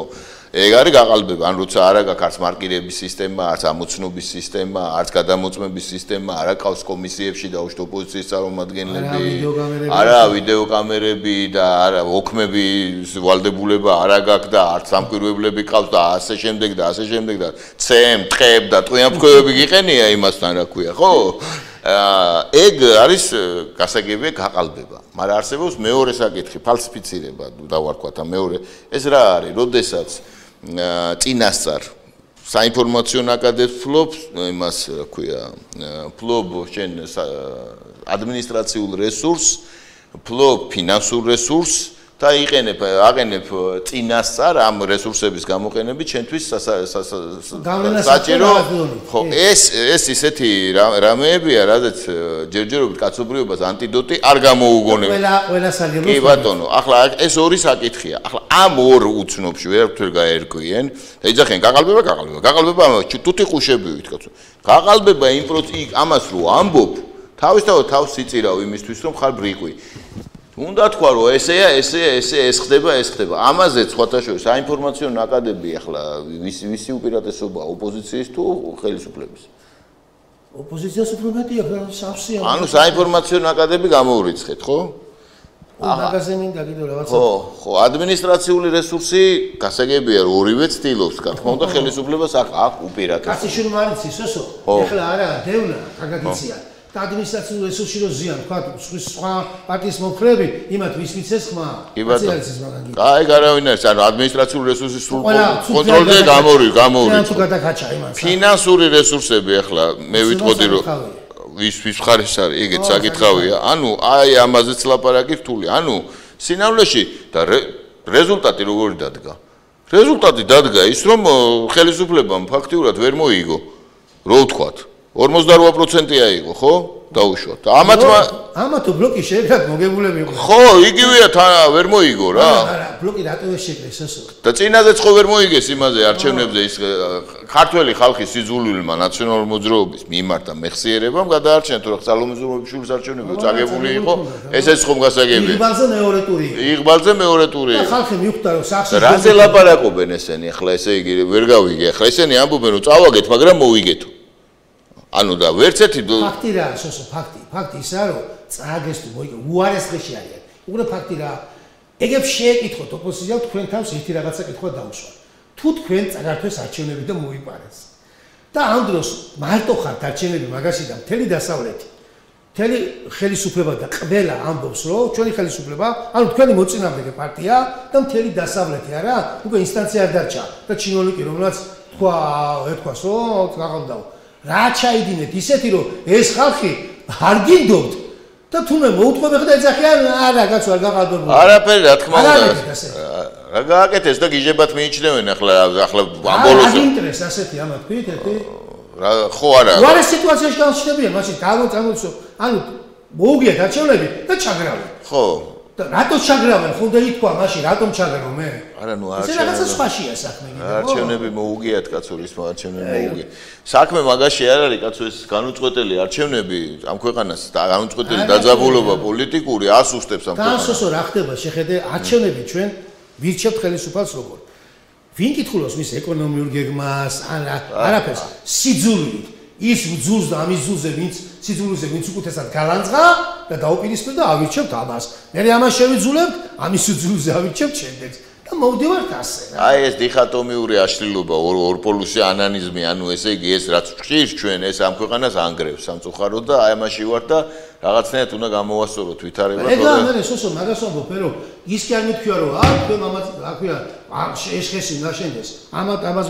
ეგ არის გაყალბება ან როცა არა გაქვს მარკირების სისტემა არც ამოცნობის სისტემა არც გადამოწმების სისტემა არა ყავს კომისიებში დაუშვათ ოპოზიციის წარმომადგენლები არა ვიდეო კამერები და არა ოქმები ვალდებულება არა გაქვს და არც სამკვირვებლები ყავს და ასე შემდეგ და ასე შემდეგ და ცემ ტყებ და ტყვიანფრქვევები გიყენია იმასთან რა ქვია ხო ეგ არის გასაგებია გაყალბება მაგრამ არსებობს მეორე საკითხი ფალსიფიცირება დავარქვათ ამ მეორე ეს რა არის როდესაც წინასწარ საინფორმაციო ნაკადებს ფლობს იმას რა ქვია ფლობ შენ ადმინისტრაციულ რესურსს ფლობ ფინანსურ რესურსს და აყენებ წინასწარ ამ რესურსების გამოყენებით ჩვენთვის საჭირო ხო ეს ისეთი რამეებია რადგან ჯერჯერობით კაცობრიობას ანტიდოტი არ გამოუგონებს ყველა საგებო კი ბატონო ახლა ეს ორი საკითხია ახლა ამ ორ უცნობში ვერაფერ გაერკვიენ და იძახენ გაყალბება თუთი ყუშები ვთქვათ გაყალბება იმ ამას რო ამბობ თავისთავად თავს სიწირავ იმისთვის რომ ხარ ბრიყვი უნდა თქვა რომ ეს ხდება ამაზე სხვათა შორის საინფორმაციო ნაკადები ახლა ვისი უპირატესობა ოპოზიციის თუ ხელისუფლების ოპოზიციას უფრო მეტია სავსეა ანუ საინფორმაციო ნაკადები გამოურიცხეთ ხო მაგაზე მინდა კიდევ რაღაცა ხო ადმინისტრაციული რესურსი გასაგებია რომ ორივე ცდილობს რა თქმა უნდა ხელისუფლებას აქვს უპირატესობა კაცი შურმარიცის ოსო ეხლა არა დევნა კარგად იციან და ადმინისტრაციულ რესურსში რო ზიან თქვა სხვა პარტიის მომხრეები იმათ ვის მიცეს ხმა კაცის მაგარი აი გარავინ არის ანუ ადმინისტრაციულ რესურსის სრულ კონტროლზე გამორი თუ გადაკაჩა იმას ფინანსური რესურსები ახლა მე ვიტყოდი რომ ვის მხარეს არის ეგეც საკითხავია ანუ აი ამაზეც ლაპარაკი რთული ანუ სინამდვილეში და რეზულტატი როგორი დადგა რეზულტატი დადგა ის რომ ხელისუფლებამ ფაქტიურად ვერ მოიგო რო ვთქვათ 48% აიღო ხო დაუშვათ ამათო ბლოკი შეიძლება მოგებულები იყო ხო იგივეა ვერ მოიგო რა არა ბლოკი რატო შეკრეს ასო და წინაზეც ხო ვერ მოიგეს იმაზე არჩევნებზე ის ქართველი ხალხის სიძულვილმა ნაციონალური მოძრაობის მიმართ და მეხსიერებამ გადაარჩინა თუ რა ძალომიზრობის არჩევნები წაგებული იყო ესეც ხომ გასაგებია იღბალზე მეორე ტური და ხალხი მიხვდა რომ სახში რაზე ლაპარაკობენ ესენი ახლა ესე იგი ვერ გავიგე ახლა ესენი ამბობენ რომ წავაგეთ მაგრამ მოვიგეთო ანუ და ვერც ერთი ფაქტი რა სოსო ფაქტი ისაა რომ წააგეს თუ მოიგე უარესხეში არიან უბრალოდ ფაქტი რა ეგებს შეეკითხოთ ოპოზიციამ თქვენ თავს ერთი რაღაცა კითხვა დაუშვათ თუ თქვენ წაგართვეს არჩევნები და მოიპარეს და ამ დროს მარტო ხართ არჩევნები მაგაში და მთელი დასავლეთი მთელი ხელისუფლება და ყველა ამბობს რომ ჩვენი ხელისუფლება ანუ თქვენი მოწინააღმდეგე პარტია და მთელი დასავლეთი არა უკვე ინსტანცია არ დარჩა და ჩინოლიკი რომელსაც ეთქვას რომ გაღალდაო რა ჩაიდინეთ ისეთი რომ ეს ხალხი არ გინდობთ და თუნდაც მოუთხოვე ხდა ეძახიან არა კაცო არ გაყალბებულა არაფერი რა თქმა უნდა რა გააკეთეს და გიჟებათ მიიჩნევენ ახლა ამ ბოლოს არ ინტერეს ასეთი ამა თქვით ერთი რა ხო არა რა სიტუაციაში გავშდებიან მაშინ გამოწამოწო ანუ მოუგიათ არჩევნები და ჩაგრავენ ხო და რატო ჩაგრავენ ხუნდა ითქვა მაშინ რატომ ჩაგრავ მე არა ნუ არჩევნები რაღაცა სხვაშია საქმე არჩევნები მოუგიათ კაცო ის არჩევნები მოუგიათ საქმე მაგაში არ არის კაცო ეს განუწყვეტელი არჩევნები ამ ქვეყანას და განუწყვეტელი დაძაბულობა პოლიტიკური ასუსტებს ამ ქვეყანას განსოსო რა ხდება შეხედე არჩევნები ჩვენ ვირჩევთ ხელისუფალს როგორ ვინ კითხულობს მის ეკონომიურ გეგმას არაფერს სიძულვით ის ძულს და ამის ძულზე ვინც სიძულვზე ვინც უკეთესად გალანძღა და დაუპირისპირდა ავირჩევთ ამას მე ამას შევიძულებთ ამის სიძულვზე ავირჩევთ შემდეგს და მოვდივართ ასე აი ეს დიხატომიური აშლილობა ორპოლუსი ანანიზმი ანუ ესე იგი ეს რაც ხშირ ჩვენ ეს ამ ქვეყანას ანგრევს სამწუხაროდ და აი ამაში ვარ და რაღაცნაირად უნდა გამოვასწოროთ ვითარება ეგ ამერე სოსო მაგას ვამბობ რომ ის კი არ მithქვია რომ თქვენ ამას აქვია ეს ხესი ნაშენდეს ამას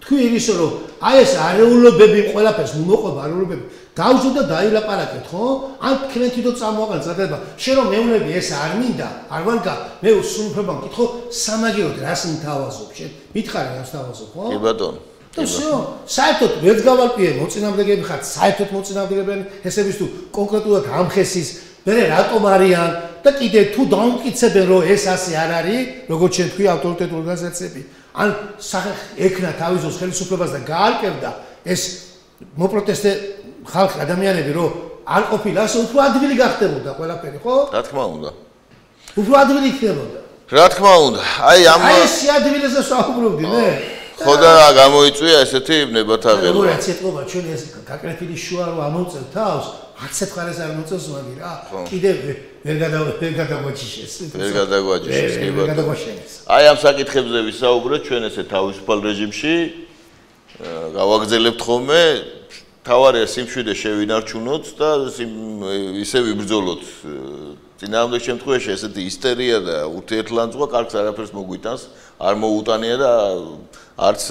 თქვი ისე რომ აი ეს არეულობები ყველაფერს მოყვება არეულობები დაუშვით და დაილაპარაკეთ ხო? ან თქვენ თვითონ წამოაყენეთ ზადება. შენ რომ მეუნები ეს არ მინდა, არ ვანკა, მე სულ უფლება მკითხო სამაგიეროდ რას მთავაზობ შენ? მითხარი რას თავაზობ ხო? კი ბატონო. და всё, საერთოდ ვერც გავალპიე მოწინააღმდეგეები ხართ, საერთოდ მოწინააღმდეგეები ესების თუ კონკრეტულად ამხესის, მე რატომ არიან და კიდე თუ დაუმტკიცებენ რომ ეს ასე არ არის, როგორც შენ თქვი ავტორიტეტული ორგანიზაციები, ან ეკნა თავისოს ხელისუფლებას და გაარკვევდა ეს მოპროტესტე ხალხი ადამიანები რომ არ ყოფილა, ასე უფრო ადვილი გახდებოდა ყველაფერი, ხო? რა თქმა უნდა. უფრო ადვილი ხდებოდა. რა თქმა უნდა. აი ეს სიადვილეზე საუბრობდი მე. ხო და გამოიწვია ესეთი ნებათაღელვა. როგორ აცეთყობა ჩვენ ეს გაკრეფილი შუა რომ ამოწევ თავს, არც ერთხელ არ მოწევს მაგი რა. კიდე ვერ გადაგვაჩიშეს. ვერ გადაგვაჩიშეს, კი ბატონო. აი ამ საკითხებზე ვისაუბრეთ ჩვენ ესე თავისუფალ რეჟიმში. გავაგზავნებთ ხოლმე თავარია სიმშვიდე შევინარჩუნოთ და ისე ვიბრძოლოთ. წინააღმდეგ შემთხვევაში ესეთი ისტერია და ურთიერთლანძღვა კარგს არაფერს მოგვიტანს, არ მოუტანია და არც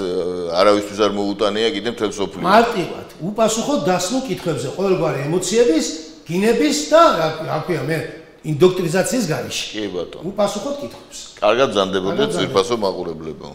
არავისთვის არ მოუტანია კიდე მთელ სოფლიოს. მარტივად, უპასუხოთ დასმულ კითხვებზე, ყოველგვარი ემოციების, გინების და რა ქვია მე ინდოქტრინიზაციის გარეშე. კი ბატონო. უპასუხოთ კითხვებს. კარგად ზანდებოდეთ ძვირფასო მაყურებლებო.